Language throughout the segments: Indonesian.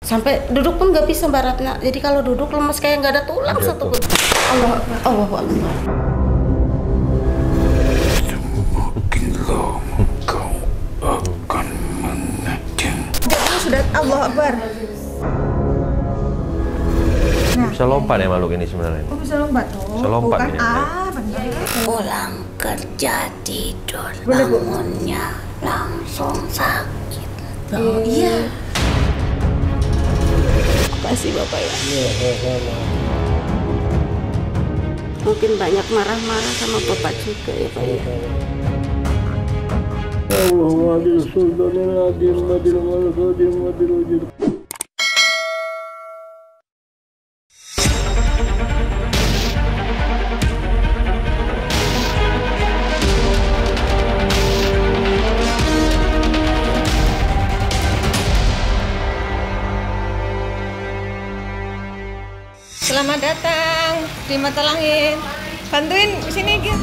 Sampai duduk pun nggak bisa Mbak Ratna. Jadi kalau duduk lemes kayak nggak ada tulang satu pun. Allah Akbar. Semakinlah engkau akan menajam. Sudah Allah Akbar. Nah, bisa lompat ya makhluk ini sebenarnya. Oh bisa lompat tuh. Bisa lompat bukan ini. Benar. Pulang kerja tidur, Boleh, Bu. bangunnya langsung sakit. Oh iya. Makasih Bapak ya. Mungkin banyak marah-marah sama Bapak juga ya Pak ya. Selamat datang di Mata Langit. Bantuin sini Gil.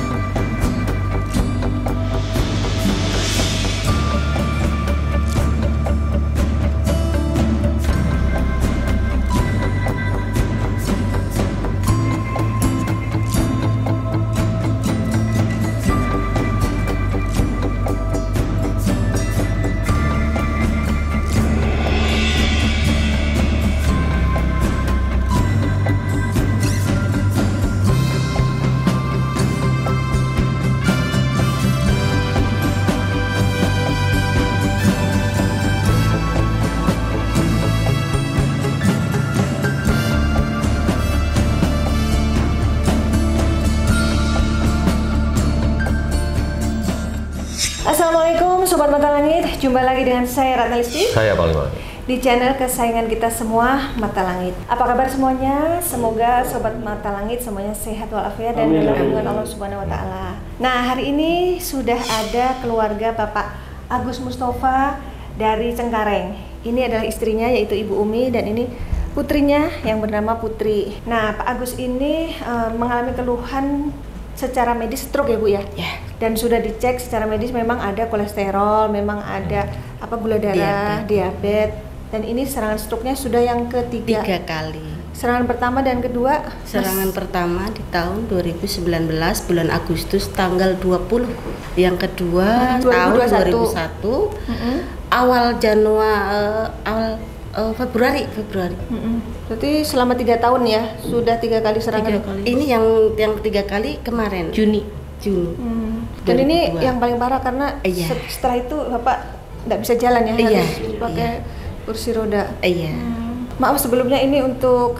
Assalamualaikum Sobat Mata Langit, jumpa lagi dengan saya Ratna Listi Saya Panglima di channel kesayangan kita semua, Mata Langit. Apa kabar semuanya? Semoga Sobat Mata Langit semuanya sehat walafiat dan dalam lindungan Allah Subhanahu wa Ta'ala. Nah, hari ini sudah ada keluarga Bapak Agus Mustafa dari Cengkareng. Ini adalah istrinya yaitu Ibu Umi dan ini putrinya yang bernama Putri. Nah, Pak Agus ini mengalami keluhan secara medis stroke ya Bu ya? Ya. Dan sudah dicek secara medis memang ada kolesterol, memang ada gula darah, diabetes. Dan ini serangan stroke-nya sudah yang ketiga. 3 kali. Serangan pertama dan kedua? Serangan pertama di tahun 2019 bulan Agustus tanggal 20. Yang kedua tahun 2001. Awal Februari. Berarti selama 3 tahun ya sudah 3 kali serangan. 3 kali. Ini yang 3 kali kemarin Juni. Dan ini 2002. yang paling parah karena setelah itu Bapak nggak bisa jalan ya, harus pakai kursi roda. Maaf sebelumnya ini untuk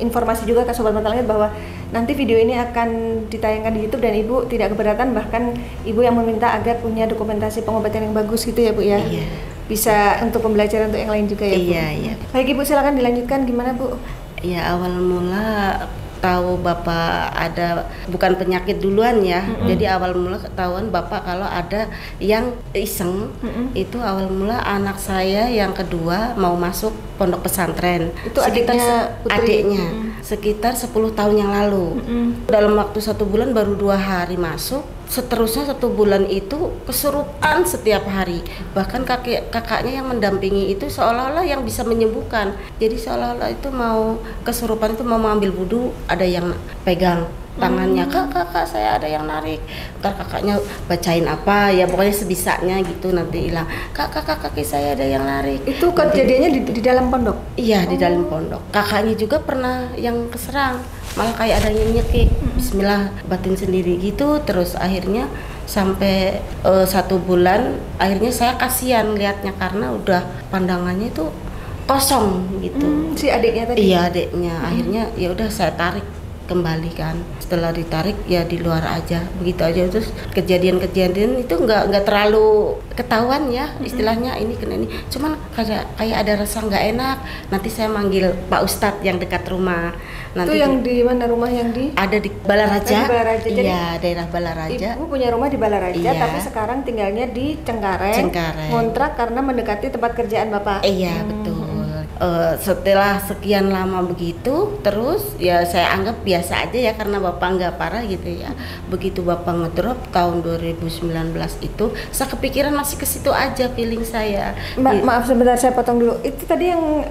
informasi juga ke Sobat Mata Langit bahwa nanti video ini akan ditayangkan di YouTube dan Ibu tidak keberatan, bahkan Ibu yang meminta agar punya dokumentasi pengobatan yang bagus gitu ya Bu ya. Iya. Bisa untuk pembelajaran untuk yang lain juga ya Bu. Iya. Baik Ibu, silakan dilanjutkan gimana Bu? Ya, awal mula tahu Bapak ada bukan penyakit duluan ya. Jadi awal mula ketahuan Bapak kalau ada yang iseng. Itu awal mula anak saya yang kedua mau masuk pondok pesantren. Itu adiknya Putri? Adiknya. Sekitar 10 tahun yang lalu. Dalam waktu 1 bulan baru 2 hari masuk. Seterusnya 1 bulan itu kesurupan setiap hari. Bahkan kakaknya yang mendampingi itu seolah-olah yang bisa menyembuhkan. Jadi seolah-olah itu mau kesurupan itu mau mengambil wudhu, ada yang pegang tangannya, kakak saya ada yang narik. Ntar kakaknya bacain apa ya, pokoknya sebisanya gitu, nanti hilang. Kakak kaki saya ada yang narik. Itu kejadiannya di dalam pondok? Iya, di dalam pondok. Kakaknya juga pernah yang keserang, malah kayak ada yang nyekik. Bismillah, batin sendiri gitu. Terus akhirnya sampai 1 bulan, akhirnya saya kasihan lihatnya karena udah pandangannya itu kosong gitu. Si adiknya tadi? Iya, adiknya. Akhirnya ya udah saya tarik kembali kan. Setelah ditarik ya di luar aja, begitu aja. Terus kejadian-kejadian itu nggak terlalu ketahuan ya, istilahnya ini kena ini. Cuman kayak ada rasa nggak enak. Nanti saya manggil Pak Ustadz yang dekat rumah. Nanti itu yang di mana rumah yang di? Ada di Balaraja. Di Balaraja. Iya, daerah Balaraja. Ibu punya rumah di Balaraja, Iya. tapi sekarang tinggalnya di Cengkareng. Cengkareng. Ngontrak karena mendekati tempat kerjaan Bapak. Iya, betul. Setelah sekian lama begitu, terus ya saya anggap biasa aja ya karena bapak nggak parah gitu ya. Begitu bapak ngedrop tahun 2019 itu, saya kepikiran masih ke situ aja feeling saya. Maaf sebentar saya potong dulu. Itu tadi yang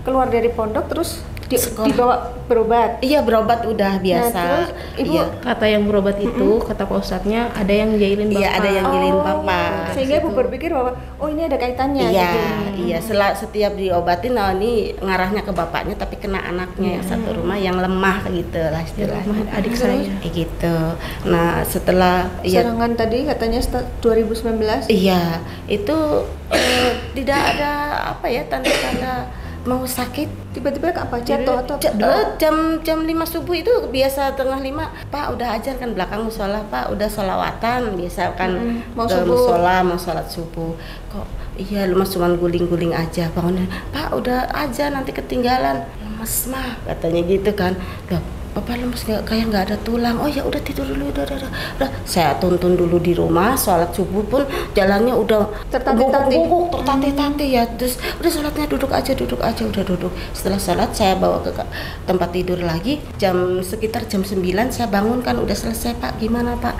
keluar dari pondok terus dibawa berobat. Iya, berobat udah biasa. Nah, terus ibu Kata yang berobat itu, kata Pak Ustadznya ada yang jahilin bapak. Iya, ada yang jahilin bapak. Sehingga ibu berpikir bahwa oh ini ada kaitannya. Iya, gitu. iya. Setiap diobatin, oh ini ngarahnya ke bapaknya, tapi kena anaknya yang satu rumah yang lemah gitu lah istilahnya. Adik saya. Gitu. Nah setelah serangan tadi katanya 2019. Iya, itu tidak ada apa ya tanda-tanda mau sakit. Tiba-tiba apa jatuh atau jam 5 subuh itu biasa, tengah 5 Pak udah ajar kan belakang musola, Pak udah sholawatan biasa kan, mau ke subuh. musola mau sholat subuh. Kok iya lemas, cuman guling-guling aja. Bangunnya, Pak udah aja nanti ketinggalan. Lemes mah katanya gitu kan. Loh, Bapak lemes kayak nggak ada tulang. Oh ya udah tidur dulu, udah. Saya tuntun dulu di rumah, sholat subuh pun jalannya udah tertatih-tatih ya. Terus udah sholatnya duduk aja, udah duduk. Setelah sholat saya bawa ke tempat tidur lagi. Sekitar jam 9 saya bangun kan, udah selesai Pak. Gimana Pak?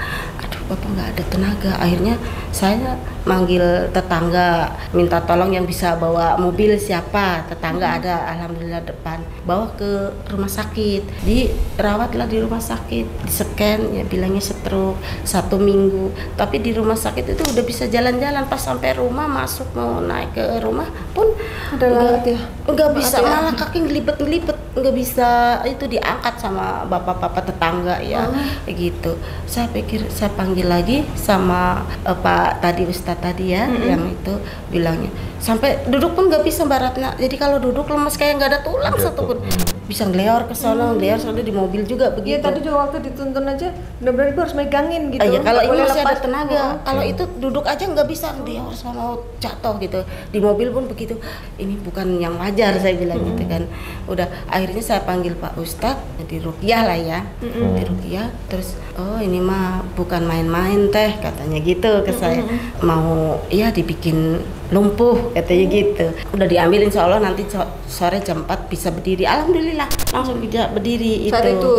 Aduh Bapak nggak ada tenaga. Akhirnya saya manggil tetangga, minta tolong yang bisa bawa mobil siapa. Tetangga ada, alhamdulillah depan. Bawa ke rumah sakit. Dirawatlah di rumah sakit, di scan ya bilangnya stroke 1 minggu. Tapi di rumah sakit itu udah bisa jalan-jalan. Pas sampai rumah, masuk mau naik ke rumah pun nggak bisa, malah kaki ngelibet, nggak bisa itu diangkat sama bapak-bapak tetangga ya. Gitu. Saya pikir saya panggil lagi sama Pak tadi, Ustadz tadi ya, yang itu bilangnya sampai duduk pun nggak bisa Mbak Ratna. Jadi kalau duduk lemes kayak nggak ada tulang satupun. Bisa ngeleor ke sono, ngeleor sono di mobil juga begitu. Iya tadi juga waktu dituntun aja benar-benar ibu harus megangin gitu. Iya, kalau ini masih ada lepas. tenaga. Kalau itu duduk aja nggak bisa, dia harus mau jatuh gitu. Di mobil pun begitu. Ini bukan yang wajar saya bilang gitu kan. Udah akhirnya saya panggil Pak Ustadz di Ruqyah lah ya. Di Ruqyah terus oh ini mah bukan main-main teh katanya gitu ke saya. Mau ya dibikin lumpuh katanya gitu. Udah diambilin, insya Allah nanti sore jam 4 bisa berdiri. Alhamdulillah langsung bisa berdiri saat itu.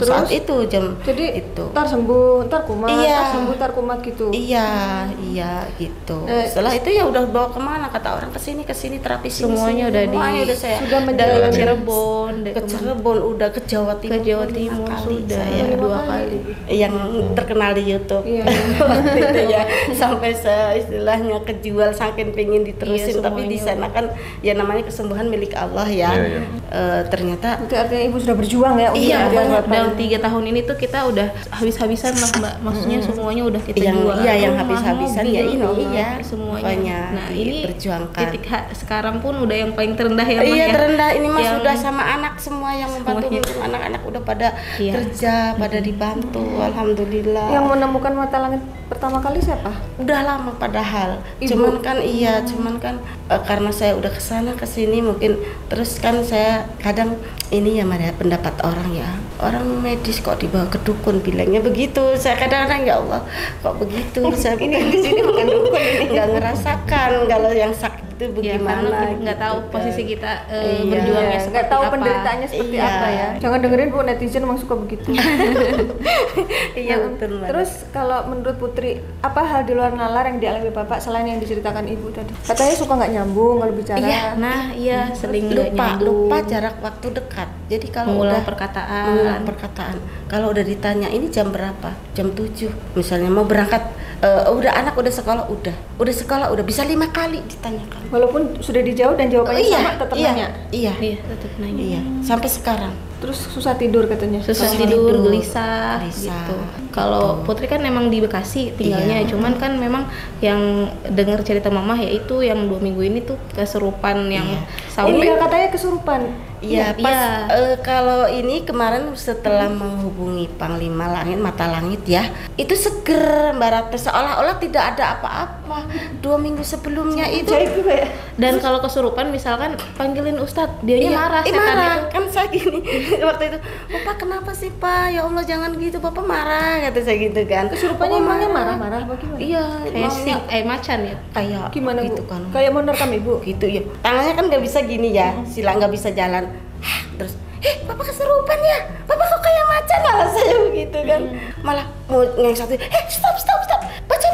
Terus saat itu jam jadi itu ntar sembuh, ntar kumat, iya. ntar sembuh, ntar kumat gitu. Iya gitu. Setelah itu ya udah bawa kemana, kata orang kesini terapi sini. Semuanya udah saya sudah menjalani Cirebon, ke Cirebon, udah ke Jawa Timur, sudah ya, 2 kali. Yang terkenal di YouTube. Iya. Waktu itu ya sampai saya istilahnya kejual saking pengen diterusin, tapi di sana kan ya namanya kesembuhan milik Allah ya. Ternyata itu artinya ibu sudah berjuang ya. Iya, dalam 3 tahun ini tuh kita udah habis-habisan lah Mbak. Maksudnya semuanya udah kita jual. Iya, yang habis-habisan ya ini ya semuanya. Nah, ini diperjuangkan. Titik sekarang pun udah yang paling terendah ya Mbak. Iya, ya? terendah ini mah Yang sudah sama anak semua yang membantu. Anak-anak udah pada kerja, pada dibantu. Alhamdulillah. Yang menemukan mata langit pertama kali siapa? Udah lama padahal. Ibu. Cuman kan karena saya udah kesana kesini mungkin terus kan saya kadang ini ya Maria, pendapat orang ya, orang medis kok dibawa ke dukun bilangnya begitu. Saya kadang-kadang ya Allah kok begitu. Saya ini di sini bukan dukun, ini nggak ngerasakan kalau yang sakit itu bagaimana. Karena nggak tahu gitu posisi kan. kita berjuangnya seperti nggak tahu apa. penderitaannya seperti apa ya. Jangan dengerin bu, netizen emang suka begitu. Iya betul. Terus kalau menurut Putri, apa hal di luar nalar yang dialami bapak selain yang diceritakan ibu tadi? Katanya suka nggak nyambung kalau bicara. Iya, sering nggak lupa nyambung. jarak waktu dekat. Jadi kalau mengulang udah perkataan. Kalau udah ditanya ini jam berapa? Jam 7. Misalnya mau berangkat, udah anak udah sekolah, udah bisa 5 kali ditanyakan. Walaupun sudah dijawab dan jawabannya sama, tetap nanya. Iya, tetap nanya. Iya, sampai sekarang. Terus susah tidur katanya. Susah tidur, gelisah gitu. Kalau Putri kan memang di Bekasi tinggalnya, cuman kan memang yang dengar cerita mama ya itu yang 2 minggu ini tuh kesurupan yang sampai Ini katanya kesurupan. Iya, pas kalau ini kemarin setelah menghubungi Panglima Langit, Mata Langit ya, itu seger Mbak Ratna, seolah-olah tidak ada apa-apa. 2 minggu sebelumnya itu. Jadi juga ya. Dan kalau kesurupan misalkan panggilin Ustadz, dianya marah, setan marah. itu. Kan saya gini waktu itu, Bapak kenapa sih Pak? Ya Allah jangan gitu, Bapak marah kata saya gitu kan. Kesurupannya emangnya marah-marah bagaimana? Iya, Kayak macan ya. kayak Gimana gitu Bu? kan. Kayak mau nerkam Ibu? Gitu ya. Tangannya kan nggak bisa gini ya, sila nggak bisa jalan. Terus, Papa kesurupan ya? Papa kok kayak macan, malah saya begitu kan. Malah mau yang satu, stop, baca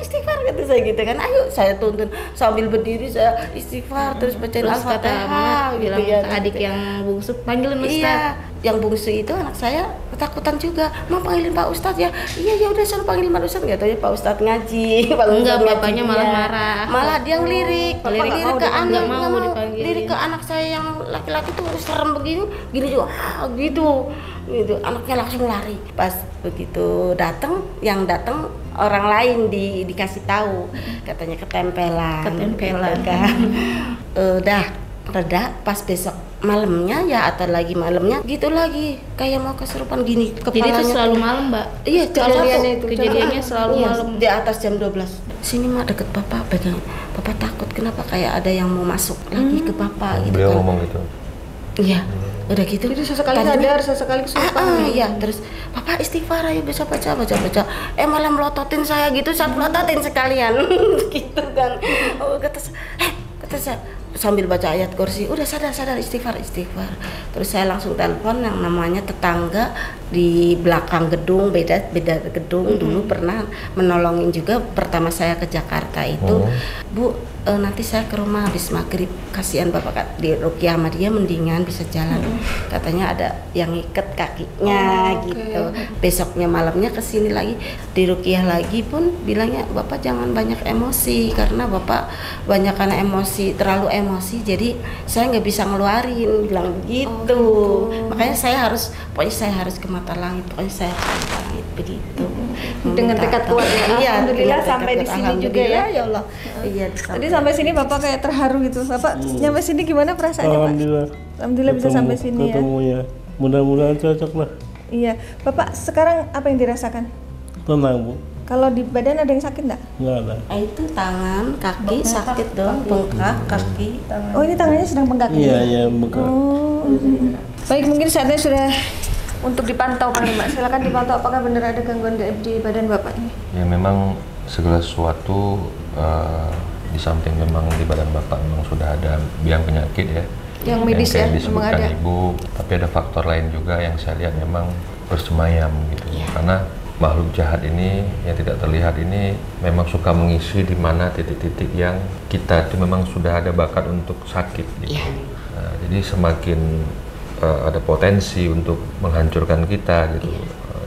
istighfar kata saya gitu kan. Ayo saya tuntun sambil berdiri saya istighfar terus bacain Terus kata Al-Fatihah gitu bilang ya. ke adik yang bungsu, panggilin Ustaz. Iya, yang bungsu itu anak saya ketakutan juga. Mau panggilin Pak Ustadz ya? Iya ya udah suruh panggilin Pak Ustadz. Nggak tahu ya Pak Ustadz ngaji. Pak Enggak, Ustadz bapaknya ngaji malah dia. marah. Malah dia ngelirik, Lirik ke anak, nggak mau dipanggilin. lirik ke anak saya yang laki-laki tuh serem begini, gini juga, gitu. Anaknya langsung lari. Pas begitu datang, yang datang orang lain dikasih tahu, katanya ketempelan. Ketempelan. Gitu kan. Udah reda, pas besok malamnya ya atau lagi malamnya gitu lagi kayak mau kesurupan gini Jadi kepalanya. itu selalu malam, Mbak. Iya, Kejadiannya selalu Iya, malam. di atas jam 12. Sini mah deket Papa, pegang. Papa takut kenapa kayak ada yang mau masuk lagi ke Papa gitu Beliau kan. ngomong gitu. Iya, udah gitu. Jadi sesekali tadinya- sadar, sesekali kesurupan. Iya, terus Papa istighfar ayo baca. Malah melototin saya gitu, saya melototin sekalian gitu kan. Kata saya sambil baca ayat kursi, udah sadar istighfar. Terus saya langsung telepon yang namanya tetangga di belakang gedung, beda gedung. Dulu pernah menolongin juga pertama saya ke Jakarta itu. Bu, nanti saya ke rumah habis maghrib, kasihan Bapak di ruqyah sama dia mendingan bisa jalan. Katanya ada yang ikat kakinya gitu. Besoknya malamnya kesini lagi di ruqyah lagi pun bilangnya Bapak jangan banyak emosi karena Bapak banyakan emosi, terlalu emosi jadi saya nggak bisa ngeluarin, bilang begitu. Makanya saya harus ke mata langit, pokoknya saya harus ke mata langit begitu. Dengan tekad kuat ya. Iya, Alhamdulillah dengan sampai tekad di kuat. sini juga ya. Alhamdulillah, ya Allah. Iya. Tadi sampai sini Bapak kayak terharu gitu. Bapak nyampe sini gimana perasaannya Pak? Alhamdulillah bisa sampai sini ya. Ketemu ya. Mudah-mudahan cocok lah. Iya. Bapak sekarang apa yang dirasakan? Tenang Bu. Kalau di badan ada yang sakit nggak? Nggak ada. Itu tangan, kaki sakit dong, bengkak kaki. Oh ini tangannya sedang bengkak. Iya bengkak. Oh. Baik, mungkin saatnya sudah untuk dipantau Pak Lima. Silakan dipantau apakah benar ada gangguan gaib di badan Bapak ini. Ya memang segala sesuatu di samping memang di badan Bapak memang sudah ada biang penyakit ya. Yang medis yang kayak ya, memang disebutkan ada. Ibu, tapi ada faktor lain juga yang saya lihat memang bersemayam gitu. Karena makhluk jahat ini yang tidak terlihat ini memang suka mengisi di mana titik-titik yang kita itu memang sudah ada bakat untuk sakit gitu. Nah, jadi semakin ada potensi untuk menghancurkan kita gitu.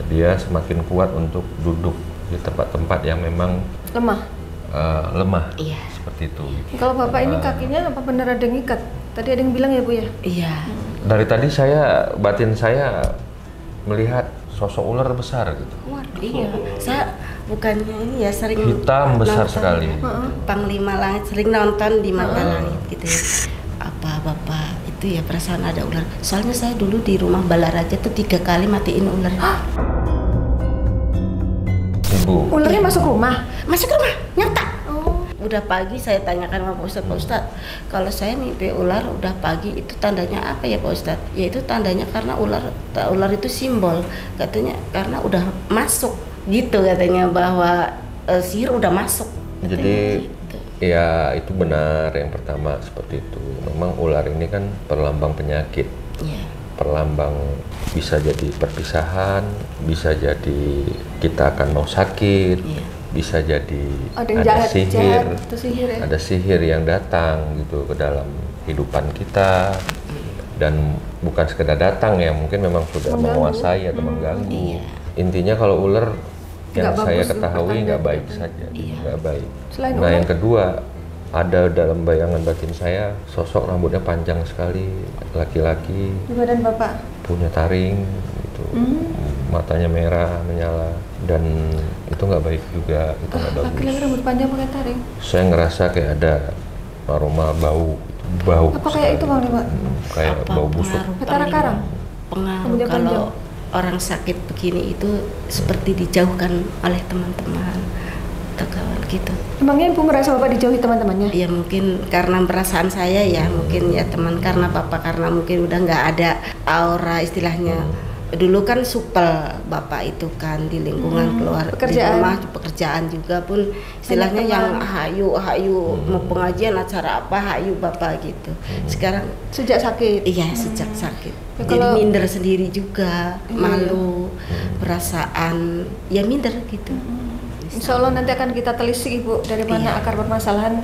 Dia semakin kuat untuk duduk di tempat-tempat yang memang lemah. Iya. Seperti itu. Kalau Bapak ini kakinya apa benar ada yang ikat? Tadi ada yang bilang ya Bu ya? Iya. Dari tadi batin saya melihat sosok ular besar gitu. Iya. Saya bukannya ini ya sering Hitam besar nonton, sekali. Panglima Langit sering nonton di Mata Langit gitu ya. Apa Bapak itu ya perasaan ada ular. Soalnya saya dulu di rumah Balaraja tuh 3 kali matiin ular. Ibu, Ularnya masuk rumah? Masuk rumah, nyata. Udah pagi saya tanyakan sama Pak Ustadz, kalau saya mimpi ular udah pagi itu tandanya apa ya Pak Ustadz? Ya itu tandanya karena ular itu simbol, katanya karena udah masuk gitu katanya bahwa sihir udah masuk. jadi Gitu. ya itu benar yang pertama seperti itu. Memang ular ini kan perlambang penyakit. Iya. Perlambang bisa jadi perpisahan, bisa jadi kita akan mau sakit, bisa jadi Ada yang ada jahat itu sihir ya? ada sihir yang datang gitu ke dalam kehidupan kita dan bukan sekedar datang ya, mungkin memang sudah menguasai atau mengganggu. Iya. Intinya kalau ular yang Nggak saya bagus ketahui untuk nggak Anda. baik saja, nggak baik. Selain Nah ular? yang kedua, ada dalam bayangan batin saya sosok rambutnya panjang sekali, laki-laki, Di badan Bapak? punya taring gitu, matanya merah menyala, dan itu nggak baik juga, itu nggak bagus. Laki-laki rambut panjang pakai taring? Saya ngerasa kayak ada aroma bau Apa kayak itu Bang Lima? kayak Apa bau busuk. pengaruh Petara Panglima? karang? Pengaruh Rambutnya kalau panjang? orang sakit begini itu seperti dijauhkan oleh teman-teman atau kawan gitu. Emangnya Ibu merasa Bapak dijauhi teman-temannya? Ya mungkin karena perasaan saya ya, mungkin ya teman karena Bapak karena mungkin udah nggak ada aura istilahnya Dulu kan supel bapak itu kan di lingkungan keluarga, pekerjaan. di rumah pekerjaan juga pun istilahnya yang hayu mau pengajian acara apa hayu bapak gitu. Sekarang Sejak sakit. iya sejak sakit. Ya, Jadi kalau- minder sendiri juga, malu, perasaan ya minder gitu. Insya Allah nanti akan kita telisik Ibu dari mana akar permasalahan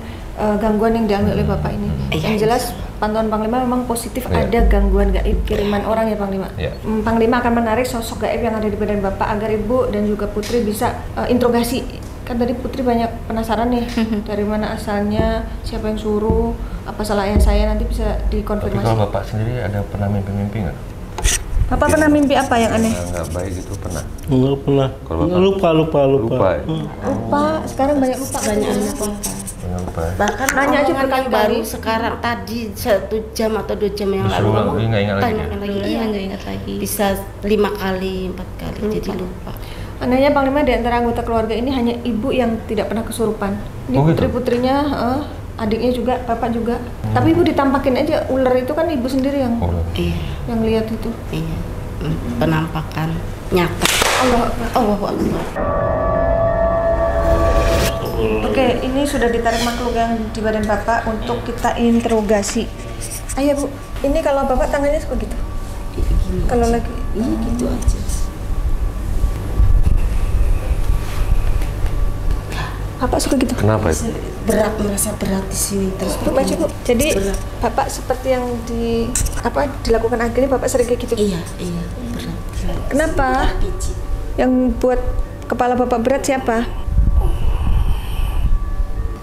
gangguan yang dialami oleh Bapak ini. Iya, Yang jelas pantauan Panglima memang positif Iya. ada gangguan gaib kiriman orang ya Panglima. Iya. Panglima akan menarik sosok gaib yang ada di badan Bapak agar Ibu dan juga Putri bisa interogasi. Kan tadi Putri banyak penasaran nih dari mana asalnya, siapa yang suruh, apa salah ayah saya, nanti bisa Tapi dikonfirmasi. kalau Bapak sendiri ada pernah mimpi-mimpi nggak? Bapak pernah mimpi apa yang aneh? Nggak baik itu pernah. Enggak pernah. Kalau Bapak- Lupa. Lupa ya? Lupa, sekarang banyak lupa. Banyak lupa. Jangan lupa ya. Bahkan Nanya aja omongan yang berkali-kali. baru sekarang tadi 1 jam atau 2 jam yang Disuruh lalu lagi, nggak ingat lagi tanyain ya? lagi. Iya, Iya, nggak ingat lagi. bisa 5 kali 4 kali jadi lupa. Anehnya Panglima di antara anggota keluarga ini hanya ibu yang tidak pernah kesurupan. Ini Oh, gitu? putri-putrinya, adiknya juga, bapak juga. Tapi ibu ditampakin aja ular itu kan ibu sendiri yang Oh, Iya, lihat itu. iya. Penampakan nyata. Allah Akbar. Allahu Akbar. Oke, ini sudah ditarik makhluk yang di badan bapak untuk kita interogasi. Ayo Bu, ini kalau bapak tangannya suka gitu. Kalau lagi Iya gitu aja. bapak suka gitu. kenapa itu? Berat, merasa berat di sini terus. Bu baca Bu. Jadi Berat. bapak seperti yang dilakukan akhirnya bapak sering kayak gitu. Iya, iya, berat. Kenapa? Biji. Yang buat kepala bapak berat siapa?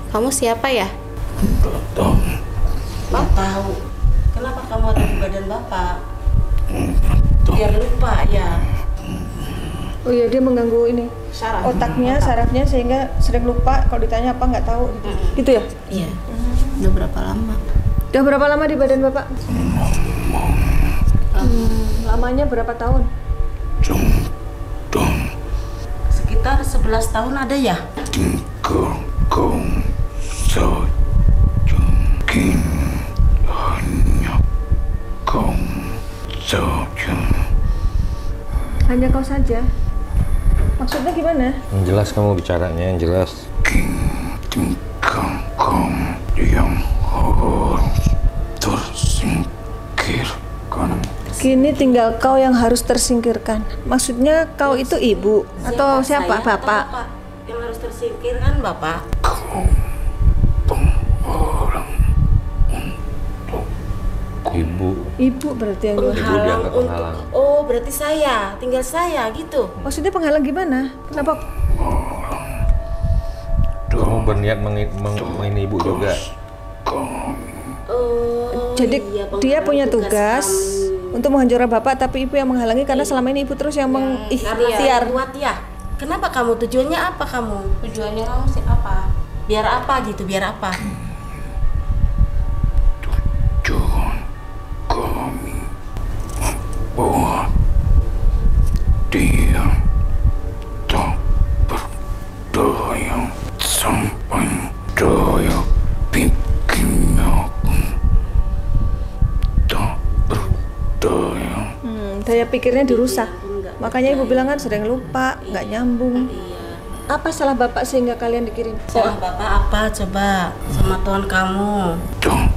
Kamu siapa ya? Nggak tahu. Kenapa kamu ada di badan bapak? Biar lupa ya. Oh iya, dia mengganggu ini Saraf. otaknya, sarafnya sehingga sering lupa kalau ditanya apa nggak tahu gitu. Gitu ya? Iya. Udah berapa lama? Udah berapa lama di badan bapak? Lamanya berapa tahun? Sekitar 11 tahun ada ya? Hanya kau saja. Maksudnya gimana? Yang jelas kamu bicaranya, yang jelas. yang harus tersingkirkan. Kini tinggal kau yang harus tersingkirkan. Maksudnya kau itu ibu atau siapa? Saya Bapak. atau bapak? Yang harus tersingkirkan bapak. Ibu. Ibu berarti yang dua. Ibu dianggap penghalang. Oh, berarti saya, tinggal saya gitu. Maksudnya penghalang gimana? Kenapa? Kamu berniat mengini ibu juga. Oh, Jadi iya, dia punya tugas tugas untuk menghancurkan bapak, tapi ibu yang menghalangi karena selama ini ibu terus yang karena mengikhtiar. buat ya. Kenapa kamu? Tujuannya apa kamu? Tujuannya kamu sih apa? Biar apa gitu? Biar apa? Tujuan kami membuat dia tak berdaya sampai daya pikirnya pun tak berdaya. Daya pikirnya dirusak. Makanya ibu bilang kan sering lupa, nggak nyambung. Apa salah bapak sehingga kalian dikirim? Salah bapak apa coba sama Tuhan kamu? Tak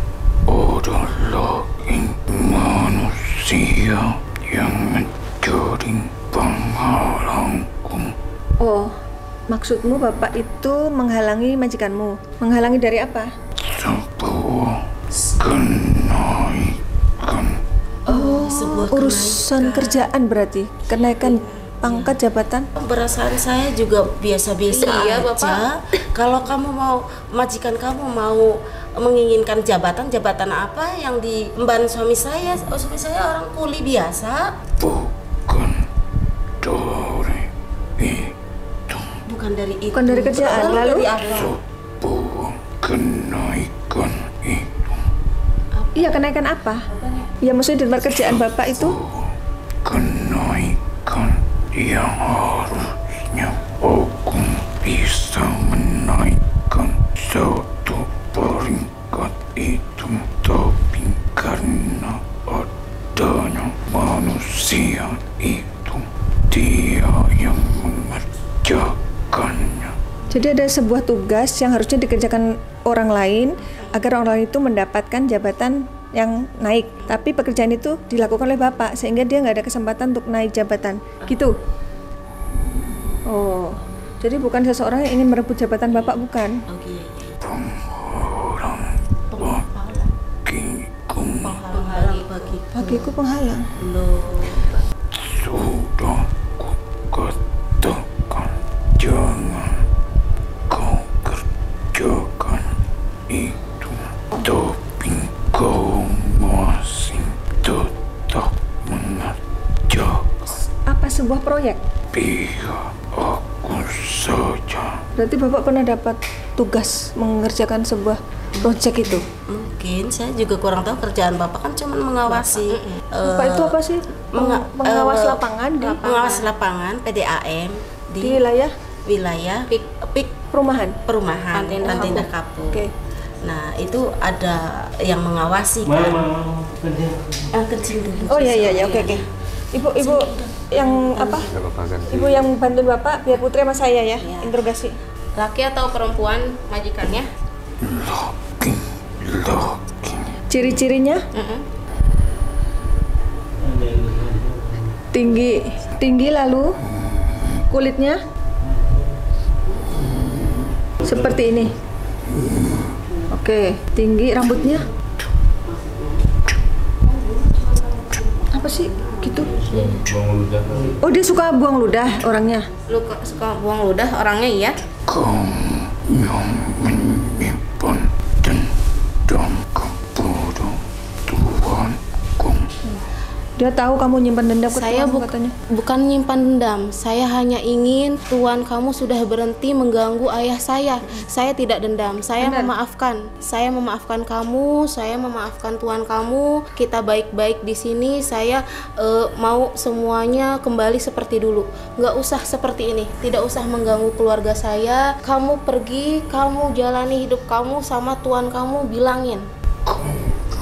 ada lagi manusia yang menjadi penghalangku. Oh, maksudmu bapak itu menghalangi majikanmu? Menghalangi dari apa? Sebuah kenaikan. Sebuah Urusan kerjaan berarti, kenaikan pangkat jabatan. Perasaan saya juga biasa-biasa Iya, aja. Bapak. Kalau kamu mau, majikan kamu mau menginginkan jabatan apa yang diemban suami saya? Oh, suami saya orang kuli biasa. Bukan dari itu. Bukan dari itu. Bukan dari kerjaan, lalu? dari apa? Sebuah kenaikan itu. Iya, kenaikan apa? Ya maksudnya di luar kerjaan bapak itu? Kenaikan yang harusnya aku bisa menaikkan satu peringkat itu, tapi karena adanya manusia itu sebuah tugas yang harusnya dikerjakan orang lain agar orang lain itu mendapatkan jabatan yang naik. Tapi pekerjaan itu dilakukan oleh Bapak sehingga dia nggak ada kesempatan untuk naik jabatan. Gitu. Oh, jadi bukan seseorang yang ingin merebut jabatan Bapak, bukan? Oke. Penghalang Bagiku penghalang. sudah kukatakan, jangan kau kerjakan itu, tapi kau masih tetap mengerjakan. Apa sebuah proyek? Biar aku saja. Berarti Bapak pernah dapat tugas mengerjakan sebuah proyek itu? Mungkin saya juga kurang tahu, kerjaan Bapak kan cuma mengawasi. Bapak itu apa sih? Pengawas lapangan di Pengawas lapangan PDAM di wilayah PIK perumahan. Pantindah Kapur. Oke. Nah, itu ada yang mengawasi kan. Kecil dulu. Oh iya, oke. Ibu yang apa? Nggak apa-apa kan? Ibu yang bantuin Bapak biar Putri sama saya ya, Iya. interogasi. Laki atau perempuan majikannya? Laki. Ciri-cirinya? Tinggi lalu kulitnya seperti ini. Oke, tinggi, rambutnya apa sih gitu? Oh, dia suka buang ludah orangnya. Lu suka buang ludah orangnya, iya? Kamu yang menyimpan dendam kepada Tuanku. Dia tahu kamu nyimpan dendam ke Saya Tuanmu katanya. bukan nyimpan dendam. Saya hanya ingin Tuan kamu sudah berhenti mengganggu ayah saya. Saya tidak dendam. Saya Benar. memaafkan. Saya memaafkan kamu. Saya memaafkan Tuan kamu. Kita baik-baik di sini. Saya mau semuanya kembali seperti dulu. Nggak usah seperti ini. Tidak usah mengganggu keluarga saya. Kamu pergi. Kamu jalani hidup kamu sama Tuan kamu. Bilangin.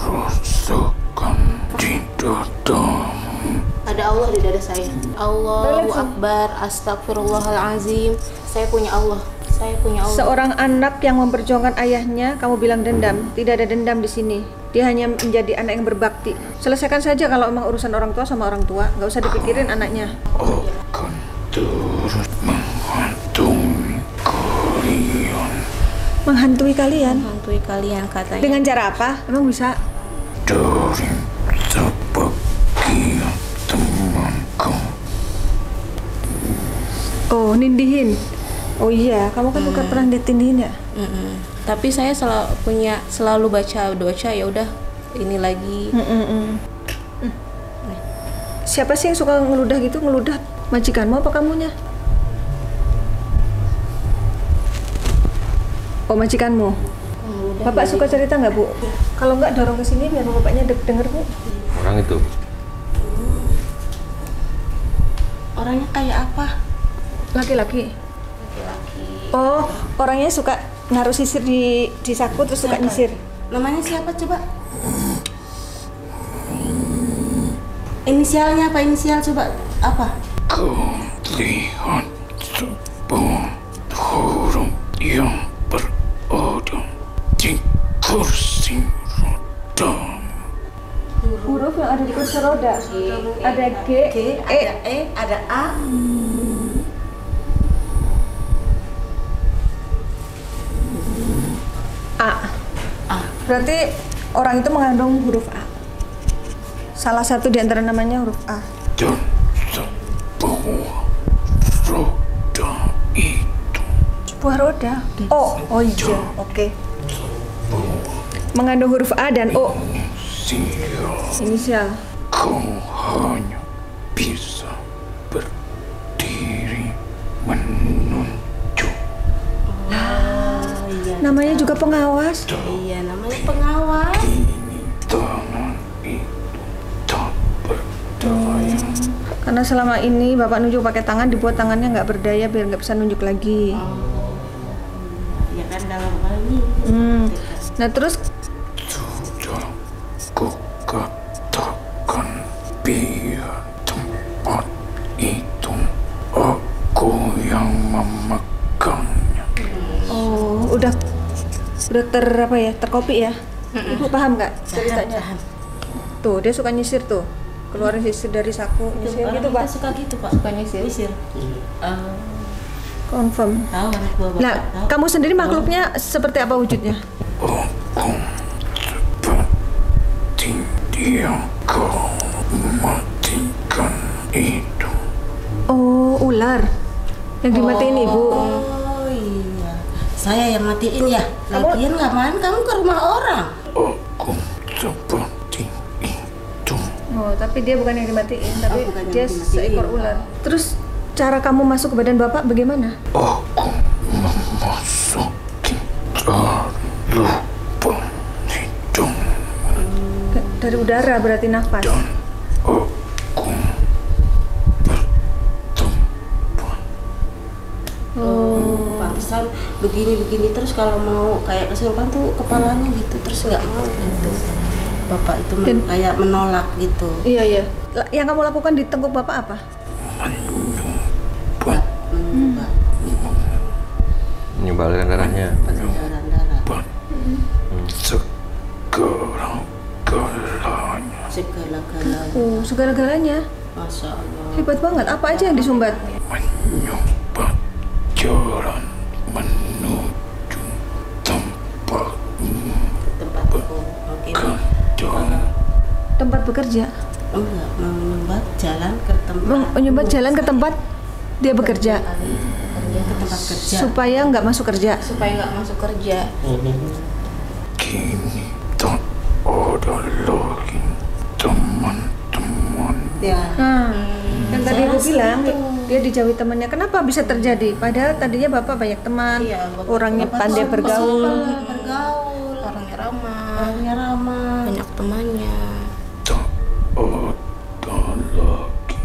Rasakan di dadamu. Ada Allah di dada saya. Allahu Akbar, astagfirullahalazim. Saya punya Allah. Saya punya Allah. Seorang anak yang memperjuangkan ayahnya, kamu bilang dendam. Tidak ada dendam di sini. Dia hanya menjadi anak yang berbakti. Selesaikan saja kalau emang urusan orang tua sama orang tua. Nggak usah dipikirin anaknya. Akan terus menghantui kalian. Menghantui kalian? Hantui kalian katanya. Dengan cara apa? Emang bisa? Dari sebagian temanku. Oh, nindihin. Oh iya, kamu kan bukan pernah ditindihin ya? Tapi saya selalu baca doa, ya udah ini lagi. Siapa sih yang suka ngeludah gitu? Ngeludah majikanmu apa kamunya? Oh, majikanmu. Bapak suka cerita nggak, Bu? Kalau nggak dorong ke sini biar bapaknya denger, Bu. Orang itu Orangnya kayak apa? Laki-laki. Oh, orangnya suka naruh sisir di saku terus suka nyisir. Namanya siapa coba? Inisialnya apa? Inisial coba apa? Kau lihat sebuah huruf yang berada di kursi roda. Huruf yang ada di kursi roda. Ada G, ada E, ada A. A. Berarti orang itu mengandung huruf A. Salah satu di antara namanya huruf A. Dan sebuah roda itu Sebuah roda. Oh iya, oke. Mengandung huruf A dan O. Inisial. kau hanya bisa berdiri menunjuk. Namanya juga pengawas. Iya, namanya pengawas. Kini tangan itu tak berdaya. Karena selama ini Bapak nunjuk pakai tangan, dibuat tangannya nggak berdaya biar nggak bisa nunjuk lagi. Ya kan dalam hal ini. Nah terus Sudah kukatakan biar tempat itu aku yang memegangnya. Udah terkopi ya. Ibu paham nggak ceritanya? Paham. Tuh dia suka nyisir tuh, keluarin sisir dari saku, nyisir gitu Pak. Suka gitu Pak. Suka nyisir. Confirm. Tahu anak buah Bapak. Nah, tahu. kamu sendiri makhluknya seperti apa wujudnya? Aku seperti dia kau matikan itu. Oh, ular yang dimatiin Ibu. Oh iya. Saya yang matiin ya. Lagian ngapain kamu ke rumah orang? Aku seperti itu. Oh, tapi dia bukan yang dimatiin, tapi bukan yang dia dimatiin. seekor ular. Terus cara kamu masuk ke badan Bapak bagaimana? Aku memasuki lubang hidung Dari udara berarti nafas. dan aku bertempat. Pantesan begini terus kalau mau kayak kesurupan tuh kepalanya gitu terus nggak mau gitu. Bapak itu kayak menolak gitu. Iya, iya. Yang kamu lakukan di tengkuk Bapak apa? Menyumbat Menyumbal aliran darahnya. Darah. segala-galanya. Segala-galanya. Oh, segala-galanya. Masya Allah. Hebat banget. Apa aja yang disumbat? Menyumbat jalan menuju tempat Tempatku mungkin kerja. Tempat bekerja. enggak menyumbat jalan ke tempat. Menyumbat jalan ke tempat dia bekerja Ke tempat kerja. supaya nggak masuk kerja. Supaya nggak masuk kerja. Kini tak ada lagi teman-teman. Ya. Nah, yang tadi Saya Ibu rasa bilang itu. dia dijauhi temannya. Kenapa bisa terjadi? Padahal tadinya Bapak banyak teman, Iya, Bapak- orangnya Bapak pandai suka bergaul. bergaul, Orangnya ramah, orangnya ramah. banyak temannya. Tak ada lagi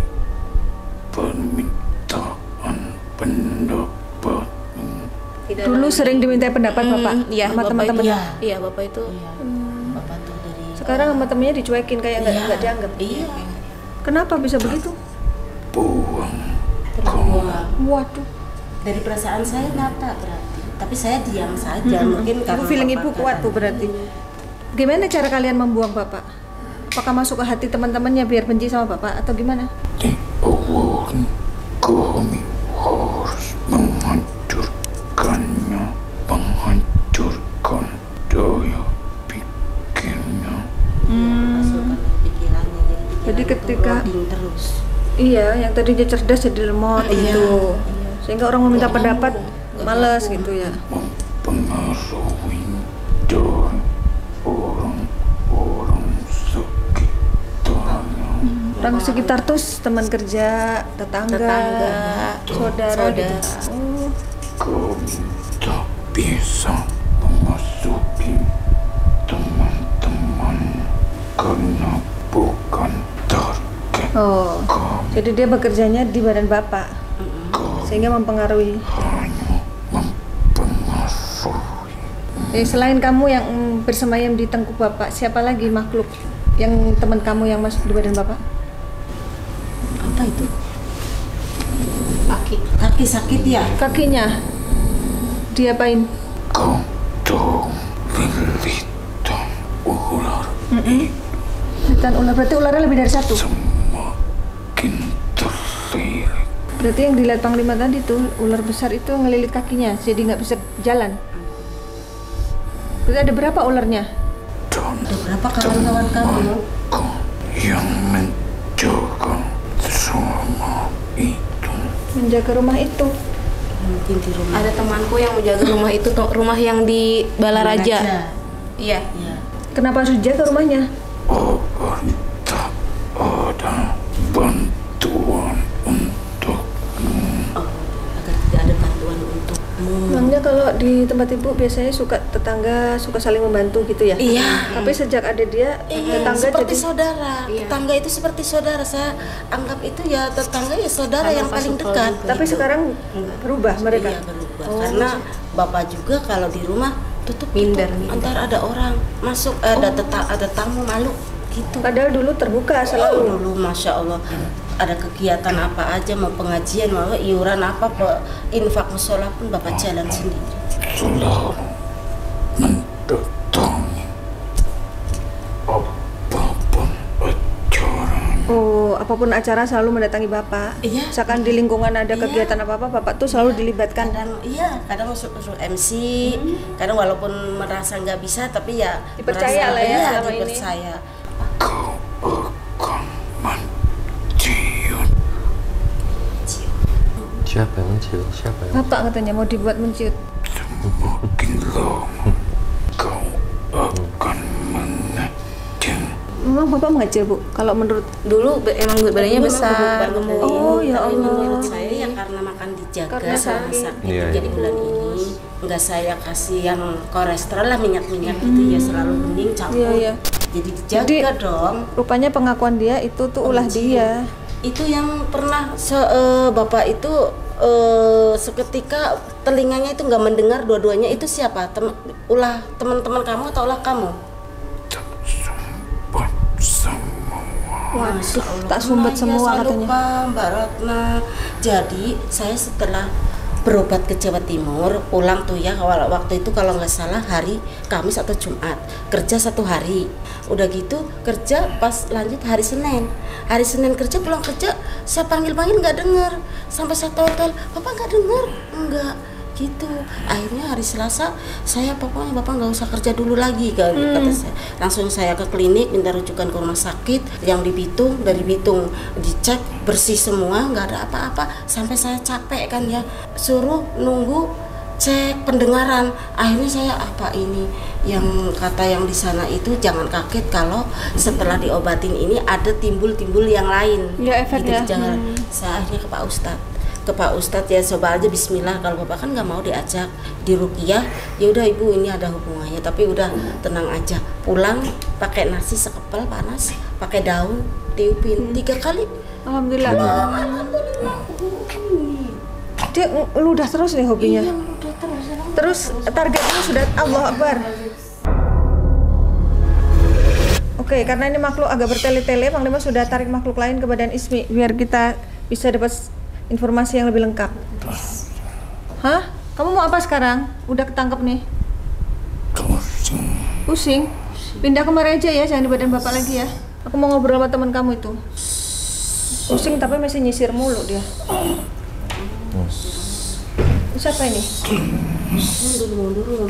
permintaan pendapat. Tidak Dulu lagi. sering diminta pendapat Bapak Iya, sama Bapak teman-teman. itu. Iya, Bapak itu. Iya. Bapak tuh dari Sekarang sama temennya dicuekin kayak nggak Iya. dianggap. Iya. Kenapa bisa begitu? Buang Terbuang. Waduh. Dari perasaan saya nyata berarti. Tapi saya diam saja mungkin Ibu karena feeling Bapak Ibu kuat tuh berarti. Gimana cara kalian membuang Bapak? Apakah masuk ke hati teman-temannya biar benci sama Bapak atau gimana? di awal kami harus menghancurkannya, menghancurkan daya pikirnya. Masukkan pikirannya Jadi pikiran itu ketika- loading terus. Iya, yang tadinya cerdas jadi lemot Iya. gitu. Sehingga orang meminta pendapat males gitu ya. Mempengaruhi dan orang-orang sekitarnya. Orang sekitar tuh teman kerja, tetangga, saudara. saudara. Gitu. Oh, Kami tak bisa memasuki teman-teman karena bukan target. oh. Jadi dia bekerjanya di badan Bapak, sehingga mempengaruhi. Hanya mempengaruhi. Selain kamu yang bersemayam di tengkuk Bapak, siapa lagi makhluk yang teman kamu yang masuk di badan Bapak? Apa itu? Kaki. Kaki sakit ya? Kakinya diapain? Kau tahu lilitan ular Litan ular, berarti ularnya lebih dari satu. semakin terlirik. Berarti yang dilihat Panglima tadi tuh ular besar itu ngelilit kakinya, jadi nggak bisa jalan. Berarti ada berapa ularnya? Dan Ada berapa kawan-kawan kamu? kau yang menjaga semua itu. Menjaga rumah itu. Mungkin di rumah. Ada temanku yang menjaga rumah itu, rumah yang di Balaraja. Iya. Ya. Kenapa harus dijaga rumahnya? Agar tak ada bantuan untukmu. Oh, agar tidak ada bantuan untukmu. Memangnya kalau di tempat Ibu biasanya suka tetangga suka saling membantu gitu ya? Iya. Tapi sejak ada dia, tetangga seperti jadi saudara. Tetangga itu seperti saudara. Saya anggap itu ya tetangga ya saudara yang paling dekat. tapi sekarang berubah mereka. Iya, berubah. Karena bapak juga kalau di rumah tutup Minder. Antar ada orang masuk, ada tamu malu gitu. Padahal dulu terbuka selalu. Dulu masya Allah ada kegiatan apa aja, mau pengajian, mau iuran apa, infak musola pun bapak jalan sendiri. Selalu apapun acara selalu mendatangi Bapak. Iya. Misalkan di lingkungan ada kegiatan apa-apa, Bapak tuh selalu dilibatkan. Kadang suruh MC, kadang walaupun merasa nggak bisa tapi ya Dipercaya lah ya selama ini. dipercaya. Kau akan mencium. Siapa yang mencium? Siapa yang Bapak katanya mau dibuat menciut. Semakin lama kau akan mengecil. Memang Bapak mengecil, Bu? Kalau menurut Dulu emang badannya besar, gemuk. Oh, ya Tapi Allah. menurut saya ya karena makan dijaga Karena sama sakit. sakit. Iya, Jadi iya. bulan ini nggak saya kasih yang kolesterol lah, minyak-minyak gitu ya, selalu bening campur. Iya, iya. Jadi dijaga Jadi, dong. rupanya pengakuan dia itu tuh ulah dia. Itu yang pernah Bapak itu seketika telinganya itu nggak mendengar dua-duanya, itu siapa? Ulah teman-teman kamu atau ulah kamu? Tak sempat semua. Waduh, tak sumbat semua Saya katanya. lupa Mbak Ratna. Jadi saya setelah berobat ke Jawa Timur, pulang tuh ya waktu itu kalau nggak salah hari Kamis atau Jumat, kerja 1 hari. Udah gitu kerja pas lanjut hari Senin. Hari Senin kerja, pulang kerja, saya panggil-panggil nggak dengar. Sampai saya total, Bapak nggak dengar? Enggak. Gitu. Akhirnya hari Selasa saya pokoknya Bapak nggak usah kerja dulu lagi kata saya. Langsung saya ke klinik minta rujukan ke rumah sakit yang di Bitung. Dari Bitung dicek bersih semua, nggak ada apa-apa. Sampai saya capek kan ya, suruh nunggu cek pendengaran. Akhirnya saya apa ini yang kata yang di sana itu jangan kaget kalau setelah diobatin ini ada timbul-timbul yang lain. Ya, efek ya. Jangan. Saya akhirnya ke Pak Ustadz ya, coba aja Bismillah. Kalau Bapak kan nggak mau diajak di ruqyah, ya udah Ibu ini ada hubungannya, tapi udah tenang aja. Pulang pakai nasi sekepel panas, pakai daun tiupin 3 kali. Alhamdulillah. Dia ludah terus nih hobinya. Iya, udah terus. Terus targetnya sudah Allah Akbar. Oke, karena ini makhluk agak bertele-tele, Panglima sudah tarik makhluk lain ke badan Ismi biar kita bisa dapat informasi yang lebih lengkap. Hah? Kamu mau apa sekarang? Udah ketangkep nih. Pusing. Pusing? Pindah kemari aja ya, jangan di badan Bapak lagi ya. Aku mau ngobrol sama teman kamu itu. Pusing tapi masih nyisir mulu dia. Siapa ini? Mundur.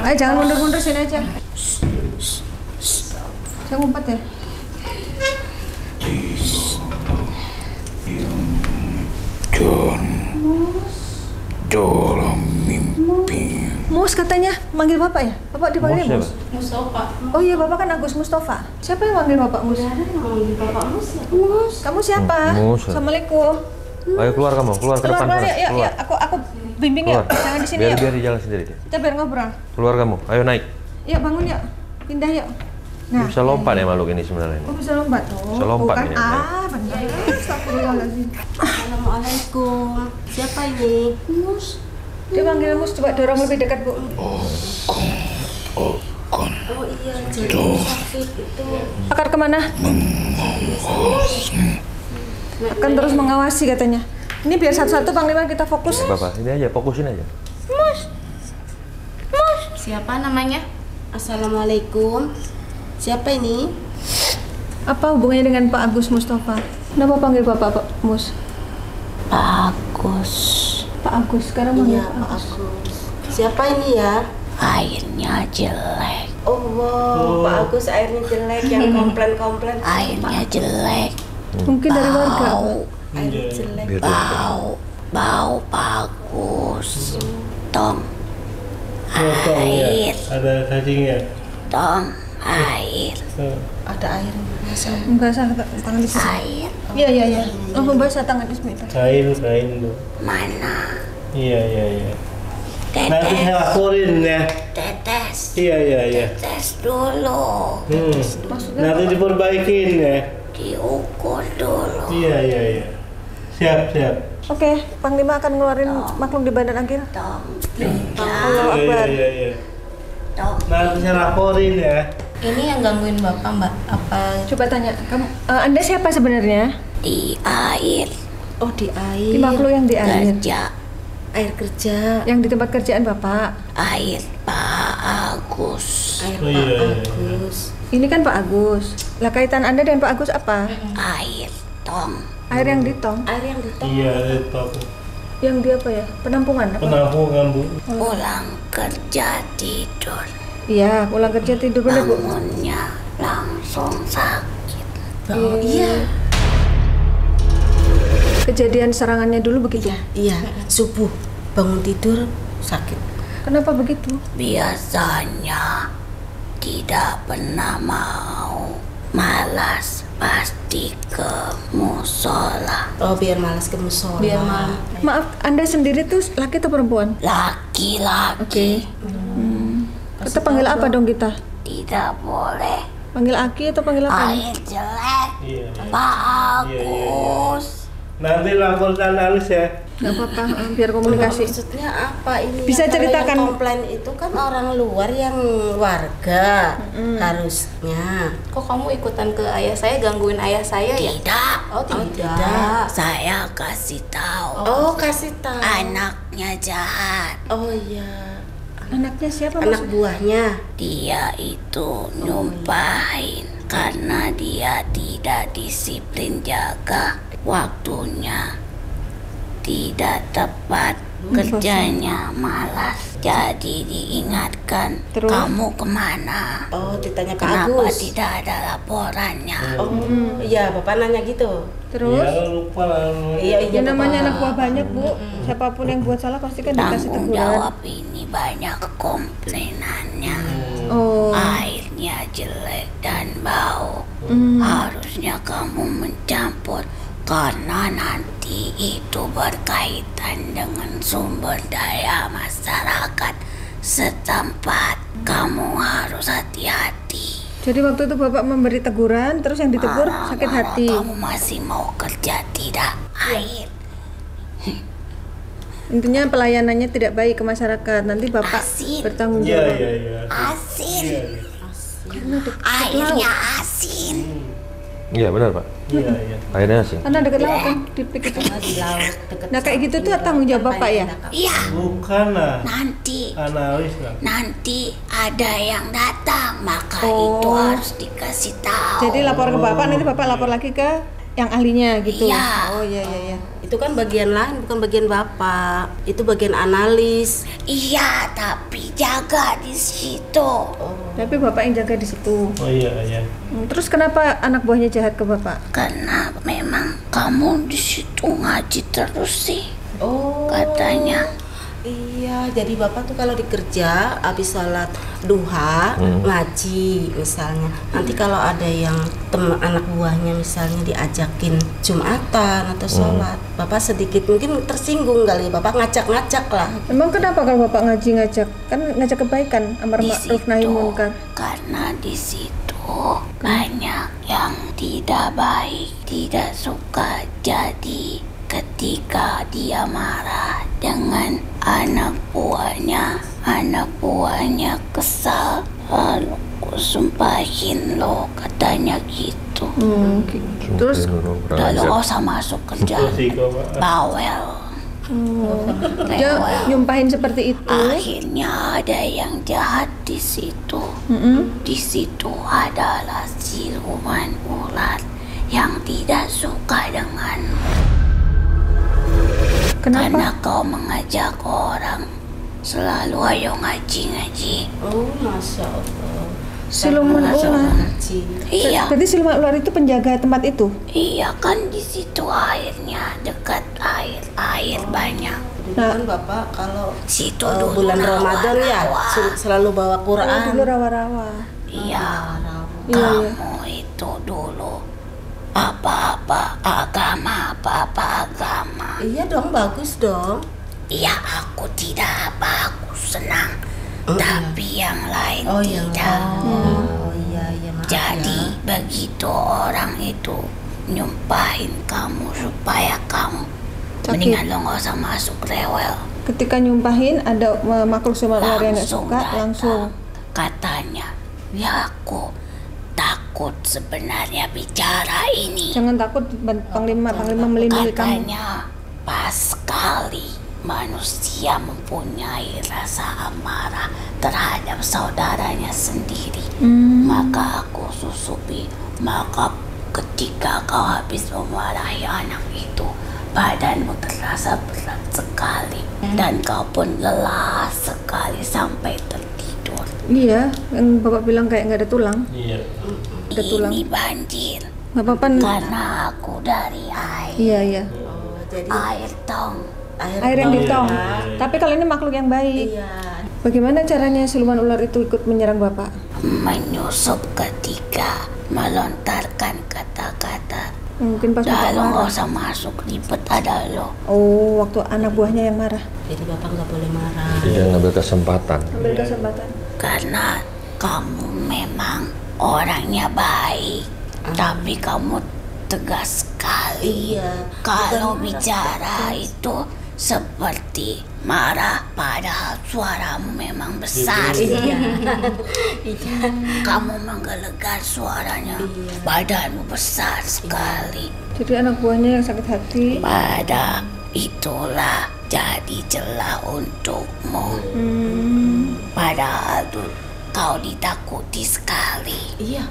Ayo jangan mundur-mundur, sini aja. Saya ngumpet ya. Dalam mimpi. Mus katanya manggil Bapak ya? Bapak dipanggil Mus Mus? Mustafa. Oh iya, Bapak kan Agus Mustafa. Siapa yang manggil Bapak Mus? Ada yang manggil Bapak Mus ya? Mus. Kamu siapa? Mus. Assalamualaikum. Ayo keluar kamu, keluar ke depan. Keluar ya, ya, keluar. aku bimbing ya. Keluar. Jangan di sini biar, ya. biar di jalan sendiri dia. Kita biar ngobrol. Keluar kamu, ayo naik. Yuk bangun yuk. Pindah yuk. Dia bisa lompat ya makhluk ini sebenarnya. Oh bisa lompat. Oh, Bisa lompat bukan. ini, ya. Benar. Astagfirullahaladzim. Assalamualaikum. Siapa ini? Mus. Dia manggil Mus, coba dorong lebih dekat, Bu. Oh iya, jadi sakit itu. Akar kemana? Akan terus mengawasi katanya. Ini biar satu-satu Panglima kita fokus. Bapak, ini aja, fokusin aja. Siapa namanya? Assalamualaikum. Siapa ini? Apa hubungannya dengan Pak Agus Mustafa? Kenapa panggil Bapak Pak Mus? Bagus. Pak Agus, sekarang manggil Iya, Pak Pak Agus. Agus. Siapa ini ya? Airnya jelek, Oh, wow, Pak Agus airnya jelek, yang komplain-komplain. airnya jelek, Mungkin dari warga. Airnya jelek. Biar dia bau bagus. Tong Potong ya. air, Ada cacingnya. tong air, Ada air. Enggak salah tangan di sini. air Iya, iya, iya. Langsung basah tangan Ismi itu. Kain tuh. mana? Iya. Nanti Tetes, saya laporin ya. tetes, Iya. tes dulu, Maksudnya Nanti diperbaikin ya. diukur dulu. Iya. Siap. Oke, Panglima akan ngeluarin makhluk di badan Agil. Tong Allah Akbar. Iya. tong Nanti saya laporin ya. Ini yang gangguin Bapak, Mbak? Apa? Coba tanya, kamu Anda siapa sebenarnya? di air, Oh, di air. Di makhluk yang di air. kerja Air kerja. Yang di tempat kerjaan Bapak. air Pak Agus. Air Oh, Pak iya. Agus. Ini kan Pak Agus. Lah kaitan Anda dengan Pak Agus apa? Air tong. Air yang di tong. Air yang di tong. Iya, itu Yang di apa ya? Penampungan apa? penampungan Bu. Pulang kerja tidur. Iya, pulang kerja tidur bener Bu. Bangunnya langsung sakit. Oh iya. Kejadian serangannya dulu begitu. Iya, subuh bangun tidur sakit. Kenapa begitu? Biasanya tidak pernah mau, malas pasti ke musola. Oh, biar malas ke musola. Biar malam. Maaf, Anda sendiri tuh laki atau perempuan? Laki-laki Kita panggil apa dong kita? tidak boleh. Panggil Aki atau panggil apa? Air jelek, Iya. Pak Agus. Nanti lapor analis ya. Nggak apa-apa, biar komunikasi. Maksudnya apa ini? Bisa Kalau ceritakan. yang komplain itu kan orang luar yang warga harusnya. Kok kamu ikutan ke ayah saya, gangguin ayah saya ya? Tidak, Oh tidak. tidak. saya kasih tahu. Oh, kasih tahu. Anaknya jahat. Oh iya. Anaknya siapa Anak Mas? buahnya. Dia itu nyumpahin karena dia tidak disiplin jaga waktunya, tidak tepat, kerjanya malas. Jadi diingatkan, Terus? kamu kemana? Oh, ditanya Pak Kenapa Agus. tidak ada laporannya? Oh, iya, Bapak nanya gitu. Terus? Iya, lupa lah. Iya, Ya namanya Bapak. anak buah banyak Bu. Siapapun yang buat salah pasti kan dikasih Tanggung teguran. jawab ini banyak komplainannya. Oh. Airnya jelek dan bau. Harusnya kamu mencampur karena nanti itu berkaitan dengan sumber daya masyarakat setempat. Kamu harus hati-hati. Jadi waktu itu Bapak memberi teguran, terus yang ditegur sakit Marah-marah hati. kamu masih mau kerja tidak? Air Intinya pelayanannya tidak baik ke masyarakat. Nanti Bapak Asin. bertanggung Iya, jawab. iya, iya. asin, Iya, airnya asin. Iya benar Pak. iya, iya. Akhirnya sih. Karena dekat laut kan, di pik itu. Di laut dekat. Nah kayak gitu tuh tanggung jawab Bapak ya? Iya, Bukan lah. nanti Analis lah. ada yang datang, maka Oh. itu harus dikasih tahu. Jadi lapor ke Bapak, nanti Bapak lapor lagi ke yang ahlinya gitu. Iya. Oh iya iya iya. Itu kan bagian lain, bukan bagian Bapak. Itu bagian analis. Iya, tapi jaga di situ. Tapi Bapak yang jaga di situ. Oh iya, iya. Terus kenapa anak buahnya jahat ke Bapak? Karena memang kamu di situ ngaji terus sih, Oh. katanya. Iya, jadi Bapak tuh kalau dikerja habis sholat duha ngaji misalnya. Nanti kalau ada yang teman anak buahnya misalnya diajakin Jumatan atau sholat, Bapak sedikit mungkin tersinggung kali. Bapak ngajak-ngajak lah. Emang kenapa kalau Bapak ngaji ngajak? Kan ngajak kebaikan, amar Di ma'ruf nahi situ, munkar. karena di situ banyak yang tidak baik, tidak suka. Jadi ketika dia marah dengan anak buahnya kesal, lalu kusumpahin lo, katanya gitu. Terus Lalu kau usah masuk kerja, Terus kok, Pak. bawel. dia Rewel. nyumpahin seperti itu. Akhirnya ada yang jahat di situ. Di situ adalah siluman ular yang tidak suka denganmu. Kenapa? Karena kau mengajak orang selalu ayo ngaji. Oh, masya Allah. Siluman ular. Ngaji. Iya, Berarti siluman ular itu penjaga tempat itu. iya kan di situ airnya dekat air banyak. Dulu kan Bapak kalau Situ bulan dulu Ramadan ya rawa-rawa. selalu bawa Oh, dulu Quran. rawa-rawa. Iya, Iya, kamu itu dulu apa-apa agama. Iya dong, bagus dong. Iya, aku tidak apa, aku senang. Tapi yang lain Oh yang tidak. Oh iya maaf Jadi ya. begitu orang itu nyumpahin kamu supaya kamu Sakit. mendingan lo nggak usah masuk rewel. Ketika nyumpahin ada makhluk siluman ular yang nggak Langsung suka, datang. langsung. Katanya, ya aku takut sebenarnya bicara ini. Jangan takut, Panglima melindungi kamu. Katanya pas sekali manusia mempunyai rasa amarah terhadap saudaranya sendiri, maka aku Maka ketika kau habis memarahi anak itu, badanmu terasa berat sekali dan kau pun lelah sekali sampai tertidur. Iya, yang Bapak bilang kayak nggak ada tulang. Iya. Ada tulang. Ini banjir Nggak apa-apa. karena aku dari air. Iya, iya. Jadi Air tong. Air yang ditong. Tapi kalau ini makhluk yang baik. iya. Bagaimana caranya siluman ular itu ikut menyerang Bapak? Menyusup ketika melontarkan kata-kata. Mungkin pas Bapak Dah lo nggak marah. usah masuk, ribet ada lo. Oh, waktu anak buahnya yang marah. Jadi Bapak nggak boleh marah. Dia ngambil kesempatan. Ambil kesempatan. Karena kamu memang orangnya baik, tapi kamu tegas sekali. Iya. Kalau bicara itu seperti marah, padahal suaramu memang besar. Iya. Kamu menggelegar suaranya, badanmu besar sekali. Jadi anak buahnya yang sakit hati. Pada itulah jadi celah untukmu. Padahal tuh kau ditakuti sekali. Iya.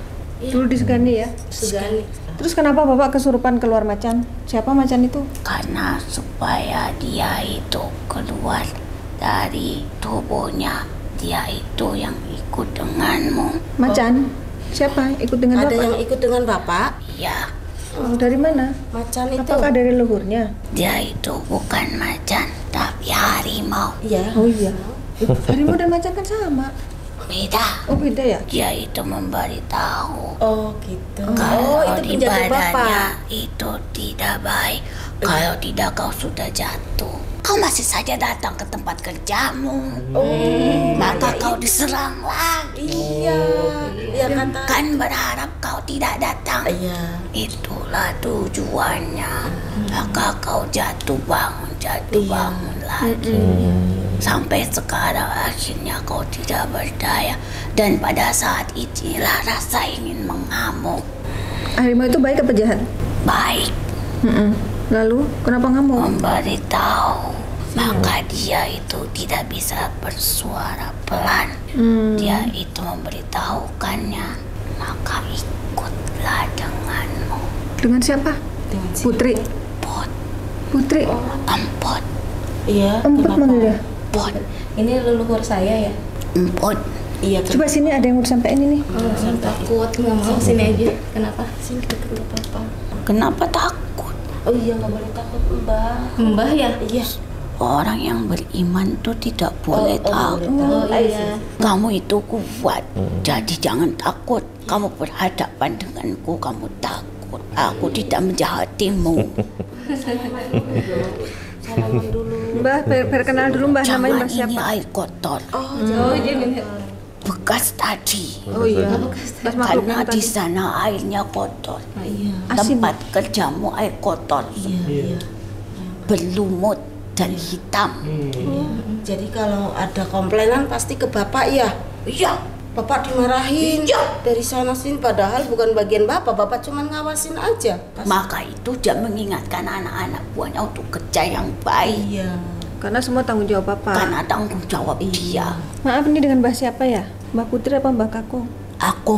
Dulu disegani ya. Segani. Terus kenapa Bapak kesurupan keluar macan? Siapa macan itu? Karena supaya dia itu keluar dari tubuhnya, dia itu yang ikut denganmu. Macan? Siapa? Ikut dengan Ada Bapak? yang ikut dengan Bapak? Ya, Oh, dari mana? Macan itu. Apakah dari leluhurnya? dia itu bukan macan, tapi harimau. Iya. Oh iya. Harimau dan macan kan sama. Beda. Oh beda ya? Dia itu memberitahu Oh gitu. kalau itu di penjaga badannya Bapak. itu tidak baik. Kalau tidak kau sudah jatuh. Kau masih saja datang ke tempat kerjamu. Maka kau diserang lagi. Iya. Iya kata. Kan berharap kau tidak datang. Iya. Itulah tujuannya. Maka kau jatuh bangun lagi. Sampai sekarang akhirnya kau tidak berdaya. Dan pada saat inilah rasa ingin mengamuk. Harimau itu baik apa jahat? Baik, Lalu kenapa ngamuk? memberitahu. Maka dia itu tidak bisa bersuara pelan. Dia itu memberitahukannya. Maka ikutlah denganmu. Dengan siapa? Putri. Pot, Putri. empot, Iya. Empat kenapa? manggilnya. pot, Ini leluhur saya ya. empot. Iya. Coba sini ada yang udah sampein ini. Saya takut, nggak mau sini aja. Kenapa? Sini deket nggak apa-apa. Kenapa takut? Oh iya nggak boleh takut Mbak. Mbah ya? Iya. Orang yang beriman tuh tidak boleh takut. Oh iya. Kamu itu kuat, jadi jangan takut. Kamu berhadapan denganku, kamu takut. Aku tidak menjahatimu. Salaman dulu. Mbah, perkenal dulu Mbah, namanya Jangan Mbah ini siapa? air kotor, Oh jadi bekas tadi. Oh iya. Pas makhluk Karena yang di tadi. sana airnya kotor. Asin. Tempat kerjamu air kotor, Iya. berlumut dan hitam. Jadi kalau ada komplainan pasti ke Bapak ya. Iya, Bapak dimarahin dari sana sini padahal bukan bagian Bapak cuma ngawasin aja. maka itu dia mengingatkan anak-anak buahnya untuk kerja yang baik. Iya. Karena semua tanggung jawab Bapak. Karena tanggung jawab dia. Maaf, ini dengan Mbah siapa ya? Mbah Putri apa Mbah Kakung? Aku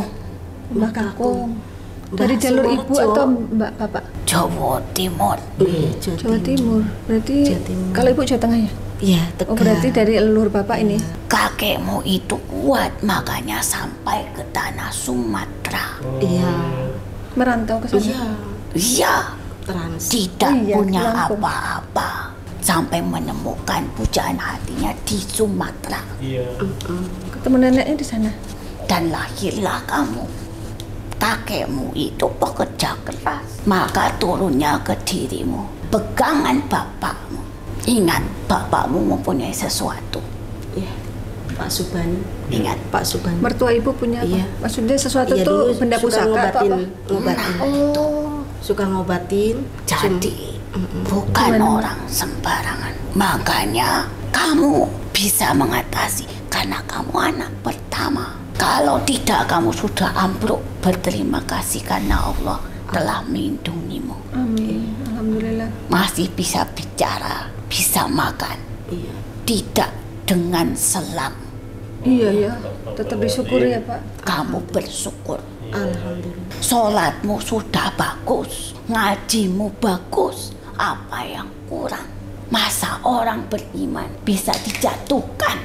Mbah Kakung. Dari Mbah jalur ibu Sumarjo. atau Mbak Bapak? Jawa Timur. Jawa Timur. Berarti Jawa Timur. kalau ibu Jawa Tengah ya? Iya, Oh berarti dari leluhur Bapak ini. Kakekmu itu kuat, makanya sampai ke tanah Sumatera. Iya. Merantau ke sana. Iya. Iya, Trans. tidak Oh iya, punya Lampung. apa-apa. Sampai menemukan pujaan hatinya di Sumatera. Iya. Ketemu neneknya di sana. Dan lahirlah kamu. Kakekmu itu pekerja keras, maka turunnya ke dirimu. Pegangan bapakmu. Ingat, bapakmu mempunyai sesuatu. Iya. Pak Subani. Ingat, Pak Subani. Mertua ibu punya apa? Iya. Maksudnya sesuatu Iya, tuh dulu benda suka pusaka atau apa? ngobatin. Oh. Suka ngobatin. jadi bukan orang sembarangan. Makanya kamu bisa mengatasi karena kamu anak pertama. Kalau tidak, kamu sudah ambruk. Berterima kasih karena Allah telah melindungimu. Amin. Alhamdulillah. Masih bisa bicara, bisa makan. Iya. Tidak dengan selang. Iya ya. Tetap disyukuri ya Pak. Kamu bersyukur Alhamdulillah. Sholatmu sudah bagus, ngajimu bagus. Apa yang kurang? Masa orang beriman bisa dijatuhkan?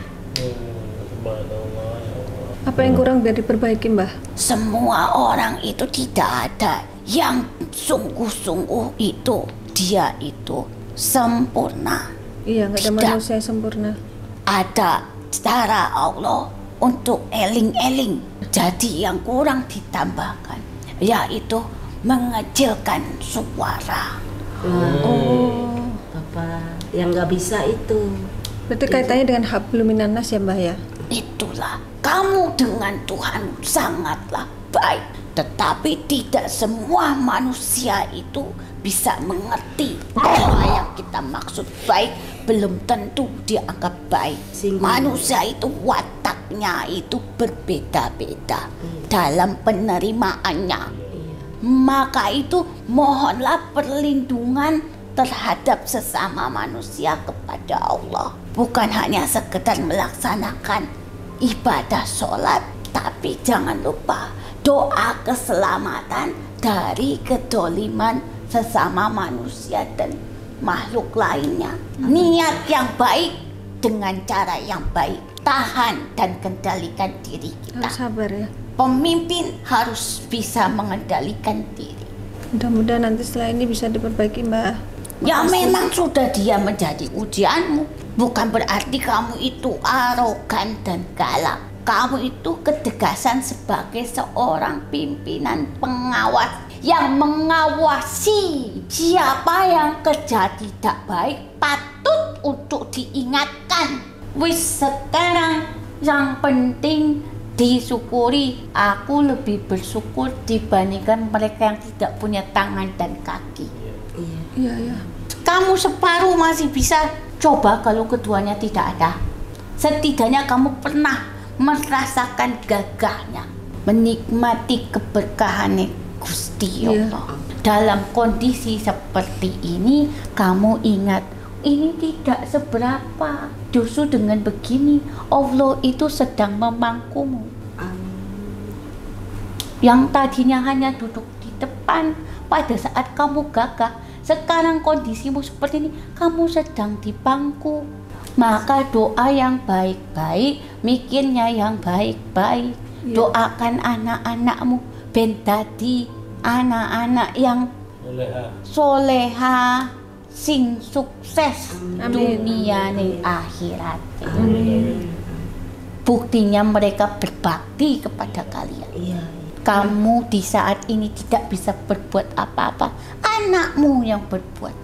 Apa yang kurang biar diperbaiki, Mbah? Semua orang itu tidak ada yang sungguh-sungguh itu. Dia itu sempurna. Iya, nggak ada Tidak. manusia yang sempurna. Ada cara Allah untuk eling-eling. Jadi yang kurang ditambahkan, yaitu mengecilkan suara. Bapak yang nggak bisa itu. Berarti kaitannya dengan hablum minannas ya, Mbah ya? Itulah, kamu dengan Tuhan sangatlah baik. Tetapi tidak semua manusia itu bisa mengerti apa yang kita maksud baik. Belum tentu dianggap baik. Manusia itu wataknya itu berbeda-beda dalam penerimaannya. Maka itu mohonlah perlindungan terhadap sesama manusia kepada Allah. Bukan hanya sekedar melaksanakan ibadah sholat, tapi jangan lupa doa keselamatan dari kedoliman sesama manusia dan makhluk lainnya. Niat yang baik dengan cara yang baik. Tahan dan kendalikan diri kita. Harus sabar ya. Pemimpin harus bisa mengendalikan diri. Mudah-mudahan nanti setelah ini bisa diperbaiki, Mbah. Ya memang sudah dia menjadi ujianmu. Bukan berarti kamu itu arogan dan galak. Kamu itu ketegasan sebagai seorang pimpinan pengawas yang mengawasi siapa yang kerja tidak baik patut untuk diingatkan. Wis sekarang yang penting disyukuri. Aku lebih bersyukur dibandingkan mereka yang tidak punya tangan dan kaki. Iya, iya. Kamu separuh masih bisa, coba kalau keduanya tidak ada. Setidaknya kamu pernah merasakan gagahnya, menikmati keberkahan Gusti Allah. Dalam kondisi seperti ini, kamu ingat, ini tidak seberapa. Justru dengan begini, Allah itu sedang memangkumu. Yang tadinya hanya duduk di depan pada saat kamu gagah, sekarang kondisimu seperti ini, kamu sedang di bangku. Maka doa yang baik-baik, mikirnya yang baik-baik. Doakan anak-anakmu ben dadi anak-anak yang soleha, sing sukses dunia ning akhirat. Buktinya mereka berbakti kepada kalian. Kamu di saat ini tidak bisa berbuat apa-apa, anakmu yang berbuat.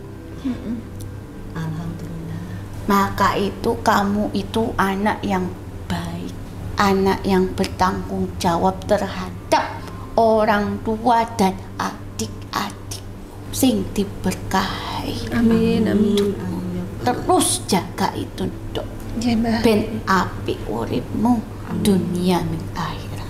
Alhamdulillah. Maka itu kamu itu anak yang baik, anak yang bertanggung jawab terhadap orang tua dan adik-adik sing diberkahi. Amin, amin. Terus jaga itu, Dok. Ya, Mbah. Ben apik uripmu dunia ning akhirat.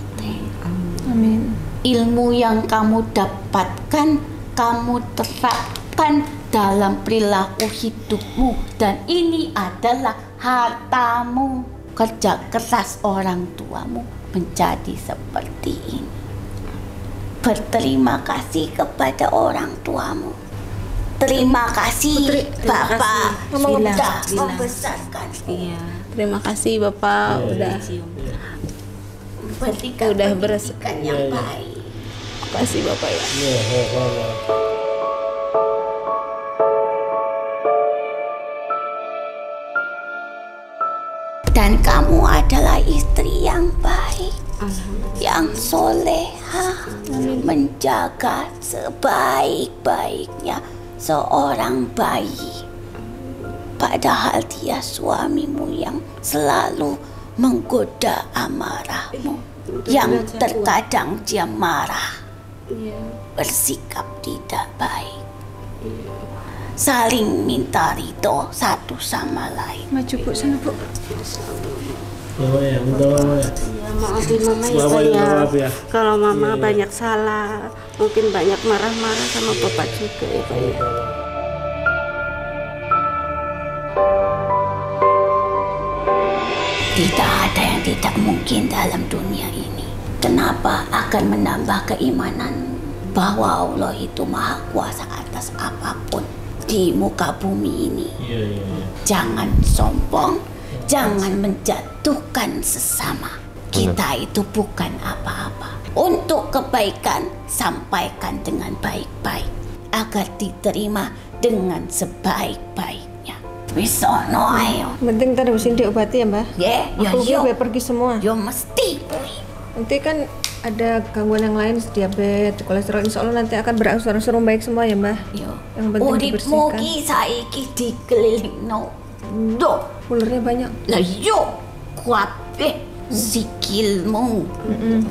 Amin. Ilmu yang kamu dapatkan, kamu terapkan dalam perilaku hidupmu, dan ini adalah hartamu. Kerja keras orang tuamu menjadi seperti ini. Berterima kasih kepada orang tuamu. Terima kasih Bapak sudah membesarkan. Iya. Terima kasih Bapak udah Berikan pendidikan yang baik. Terima kasih Bapak ya. Dan kamu adalah istri yang baik, yang soleha, menjaga sebaik-baiknya seorang bayi. Padahal dia suamimu yang selalu menggoda amarahmu, yang terkadang dia marah, bersikap tidak baik. Saling minta ridho satu sama lain. Maju Bu, sana Bu. Mama ya, udah mama ya. Ya, maafin mama ya, Mama Pak, ya, ya. maaf ya. Kalau mama banyak salah, mungkin banyak marah-marah sama bapak juga ya, Pak ya. Tidak ada yang tidak mungkin dalam dunia ini. Kenapa akan menambah keimanan bahwa Allah itu maha kuasa atas apapun di muka bumi ini. Jangan sombong, jangan menjatuhkan sesama. Kita itu bukan apa-apa. Untuk kebaikan, sampaikan dengan baik-baik agar diterima dengan sebaik-baiknya. Wis ono ayo. Penting tadi mesti diobati ya, Mbak. Ya, Aku biar pergi semua. Yo mesti. Nanti kan ada gangguan yang lain, diabetes, kolesterol, insya Allah nanti akan berangsur-angsur baik semua ya, Mbak. Yo. Yang penting Uripmu dibersihkan. ki saiki dikelilingno. Do. Ulernya banyak. Lah yo kuat sikilmu.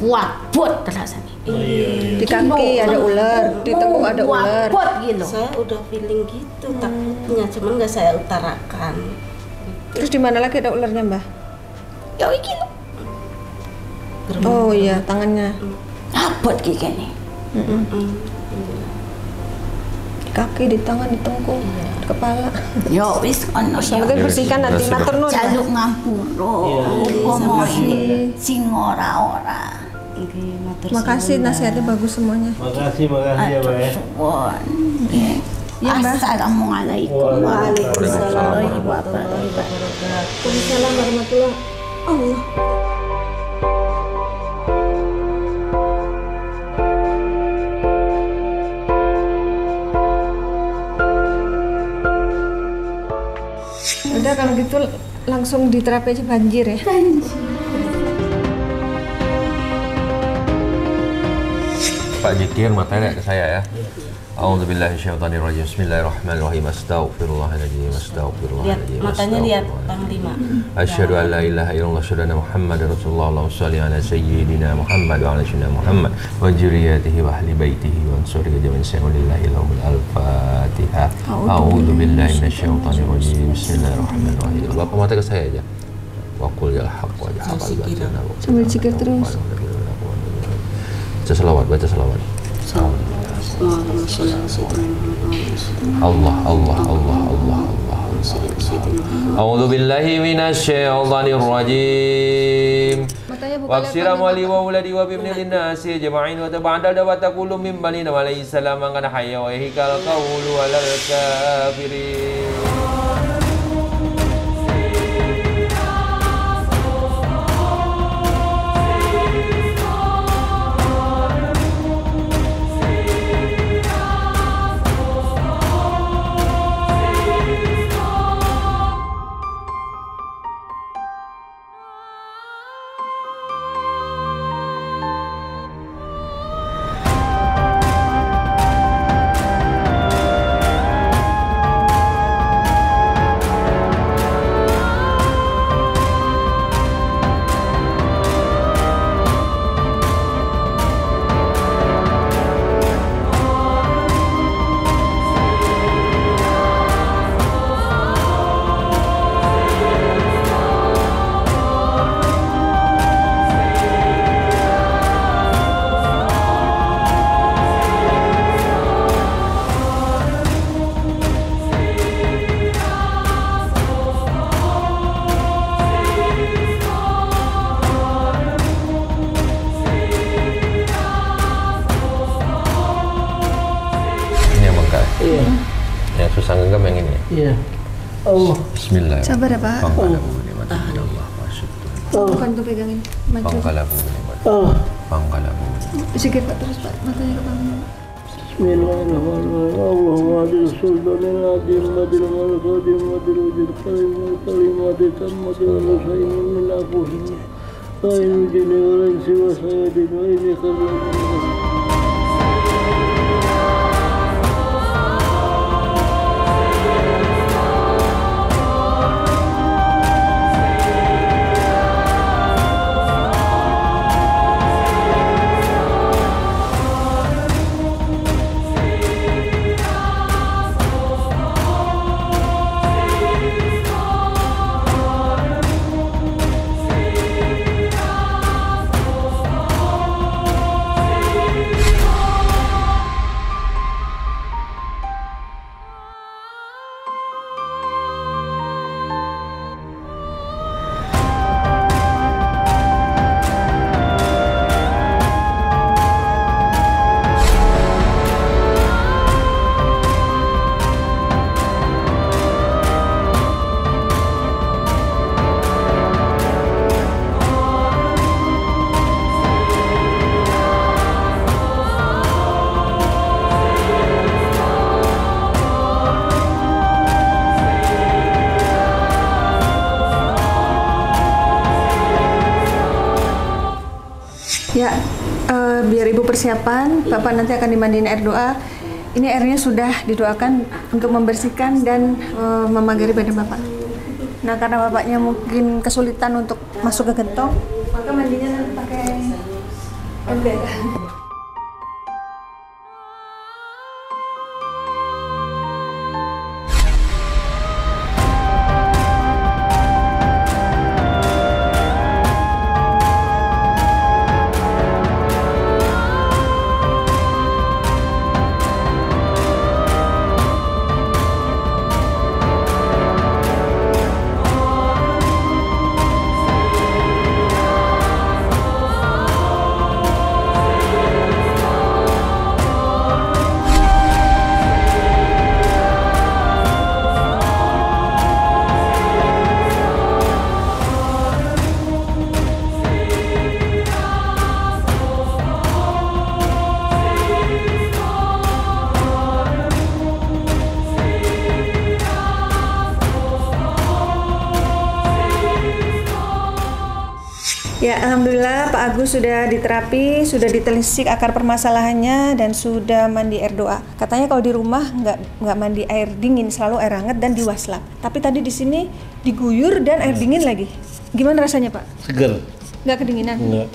Kuat bot rasanya. Di kaki ada ular, di tengkuk ada ular. Kuat gitu. Saya udah feeling gitu takutnya, cuman nggak saya utarakan. Terus di mana lagi ada ularnya, Mbak? Yo iki lho. Oh iya, tangannya. Abot ki kene. Di kaki, di tangan, di tengkuk, di kepala. Yo wis ono Yang yo. penting bersihkan nanti matur nuwun. Jaluk ngampura. Umpama ini sing ora-ora. Makasih nasihatnya bagus semuanya. Makasih ya, Mbak ya. Suwun. Nggih. Ya, Mbak. Assalamualaikum warahmatullahi wabarakatuh. Waalaikumsalam warahmatullahi Allah. Udah kalau gitu langsung diterapi aja banjir ya. Pak Jikir materi ke saya ya. A'udzubillahi minasyaitonirrajim. Bismillahirrahmanirrahim. Astaghfirullahaladzim. Astaghfirullahaladzim. Matanya lihat Panglima. Asyhadu an la ilaha illallah asyhadu anna Muhammadar Rasulullah. Allahumma shalli ala sayyidina Muhammad wa ala sayyidina Muhammad wa dzurriyyatihi wa ahli baitihi wa ansuri jami'in lillahi al-Fatihah. A'udzubillahi minasyaitonirrajim. Bismillahirrahmanirrahim. Bapak mata ke saya aja. Wa qul ya haqq wa jahal batina. Sambil zikir terus. Baca selawat, baca selawat. Allah Allah Allah Allah Allah. A'udzu billahi minasyaitonir rajim. Waksira wali wa uladi wa bibni linnasi jama'in wa tab'ada wa taqulu min bani alayhi salam man kana hayya wa hikal qawlu alal kafirin. Yang susah genggam yang ini ya? Iya. Allah. Bismillah. Sabar ya, Pak. Pangkalabu nikmat Allah masyaallah. Bukan tuh pegangin. Maju. Pangkalabu nikmat. Pangkalabu. Zikir Pak terus Pak. Matanya ke bawah. Bismillahirrahmanirrahim. Allahumma adil sultanil adil madil malakadim madil wujud kalimat tammat wa rasain min afusina. Wa in jinni wa insi wa sayyidin wa inni khalaqna. persiapan, Bapak nanti akan dimandiin air doa. Ini airnya sudah didoakan untuk membersihkan dan memagari badan Bapak. Nah, karena Bapaknya mungkin kesulitan untuk masuk ke gentong, maka mandinya nanti pakai ember. Ya, alhamdulillah Pak Agus sudah diterapi, sudah ditelisik akar permasalahannya dan sudah mandi air doa. Katanya kalau di rumah nggak mandi air dingin, selalu air hangat dan diwaslap. Tapi tadi di sini diguyur dan air dingin lagi. Gimana rasanya Pak? Seger. Nggak kedinginan? Enggak.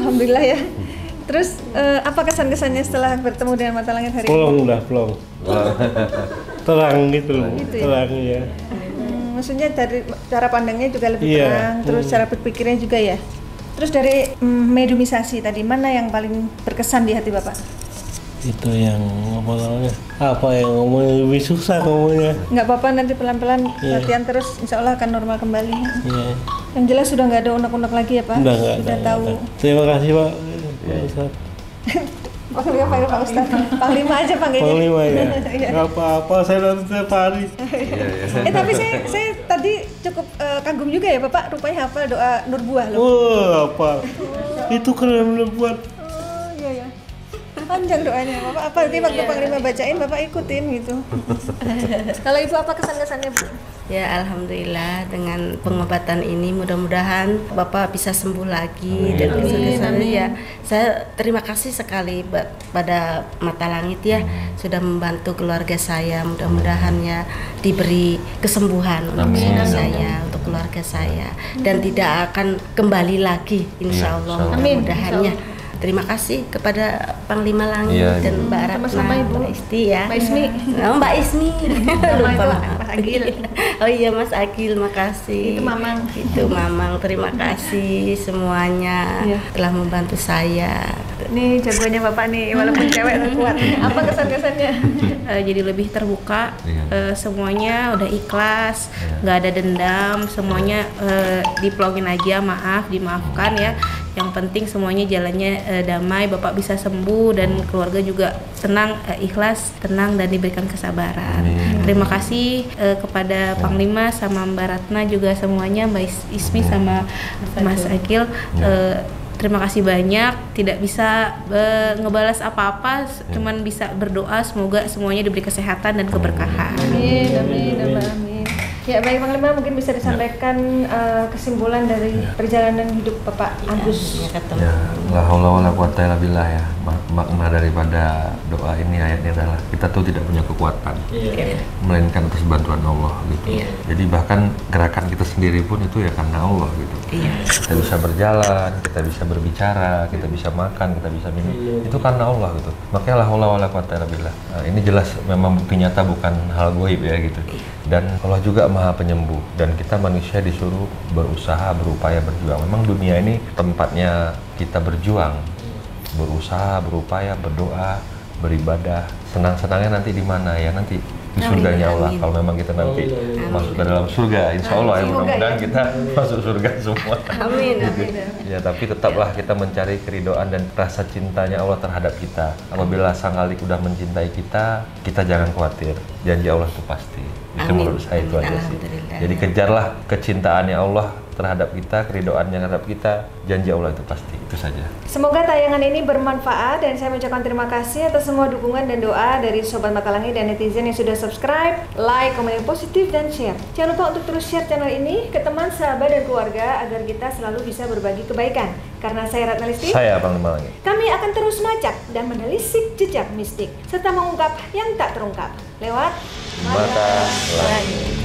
Alhamdulillah ya. Terus apa kesan-kesannya setelah bertemu dengan mata langit hari ini? Plong. Terang gitu loh, Gitu ya? terang ya. Maksudnya dari cara pandangnya juga lebih Iya. terang, terus cara berpikirnya juga ya. Terus dari mediumisasi tadi, mana yang paling berkesan di hati Bapak? Itu yang apa yang ngomongnya lebih susah ngomongnya. Nggak apa-apa, nanti pelan-pelan Iya. latihan terus, insya Allah akan normal kembali. Iya. Yang jelas sudah nggak ada unek-unek lagi ya Pak? Udah Sudah tahu. Terima kasih Pak. Ustaz. Panglima Pak Ustaz. Panglima aja panggilnya. Panglima ya. Iya. Nggak apa-apa, saya nanti setiap hari. Tapi saya tadi cukup kagum juga ya Bapak, rupanya hafal doa Nurbuah loh. Apa? Itu keren buat. Oh iya ya. Panjang doanya Bapak, apa nanti waktu Panglima bacain Bapak ikutin gitu. Kalau Ibu apa kesan-kesannya Bu? Ya alhamdulillah dengan pengobatan ini mudah-mudahan Bapak bisa sembuh lagi dan kesan-kesannya ya. Saya terima kasih sekali pada Mata Langit ya sudah membantu keluarga saya. Mudah-mudahan ya diberi kesembuhan untuk saya, untuk keluarga saya dan tidak akan kembali lagi insya Allah mudah-mudahannya. Terima kasih kepada Panglima Langit dan Mbak Ratna, Sama-sama, Ibu. Mbak Isti ya. Mbak Ismi. Oh, Mbak Ismi. Lupa Mas Agil. Oh iya Mas Agil, makasih. Itu Mamang. Itu Mamang, terima kasih semuanya Iya. telah membantu saya. Nih jagoannya Bapak nih, walaupun cewek kuat. Apa kesan-kesannya? Jadi lebih terbuka, semuanya udah ikhlas, nggak ada dendam, semuanya diplongin aja, maaf, dimaafkan ya. Yang penting semuanya jalannya damai, Bapak bisa sembuh dan keluarga juga tenang, ikhlas, tenang dan diberikan kesabaran. Terima kasih kepada Panglima sama Mbak Ratna juga semuanya, Mbak Ismi sama Mas Akil. Terima kasih banyak, tidak bisa ngebalas apa-apa, cuman bisa berdoa semoga semuanya diberi kesehatan dan keberkahan. Amin, amin, amin. Ya baik Panglima, mungkin bisa disampaikan kesimpulan dari perjalanan hidup Bapak Agus. Ya, la haula wala quwata illa billah ya. Makna daripada doa ini ayatnya adalah kita tuh tidak punya kekuatan, melainkan atas bantuan Allah gitu. Jadi bahkan gerakan kita sendiri pun itu ya karena Allah gitu. Kita bisa berjalan, kita bisa berbicara, kita bisa makan, kita bisa minum, itu karena Allah gitu. Makanya la haula wala quwata illa billah. Ini jelas memang bukti nyata, bukan hal goib ya gitu. Dan Allah juga Maha Penyembuh dan kita manusia disuruh berusaha, berupaya, berjuang. Memang dunia ini tempatnya kita berjuang, berusaha, berupaya, berdoa, beribadah. Senang-senangnya nanti di mana ya? Nanti di surganya Allah. Kalau memang kita nanti masuk ke dalam surga, insya Allah ya, mudah-mudahan kita masuk surga semua. Amin. Ya, tapi tetaplah kita mencari keridhaan dan rasa cintanya Allah terhadap kita. Apabila Sang Khalik udah mencintai kita, kita jangan khawatir. Janji Allah itu pasti. Itu menurut saya itu aja sih. Jadi kejarlah kecintaannya Allah terhadap kita, keridhaannya terhadap kita, janji Allah itu pasti. Itu saja. Semoga tayangan ini bermanfaat dan saya mengucapkan terima kasih atas semua dukungan dan doa dari Sobat Mata Langit dan netizen yang sudah subscribe, like, komen yang positif, dan share. Jangan lupa untuk terus share channel ini ke teman, sahabat, dan keluarga agar kita selalu bisa berbagi kebaikan. Karena saya Ratna Listi, Saya Panglima Langit. kami akan terus melacak dan menelisik jejak mistik serta mengungkap yang tak terungkap lewat Mata Langit.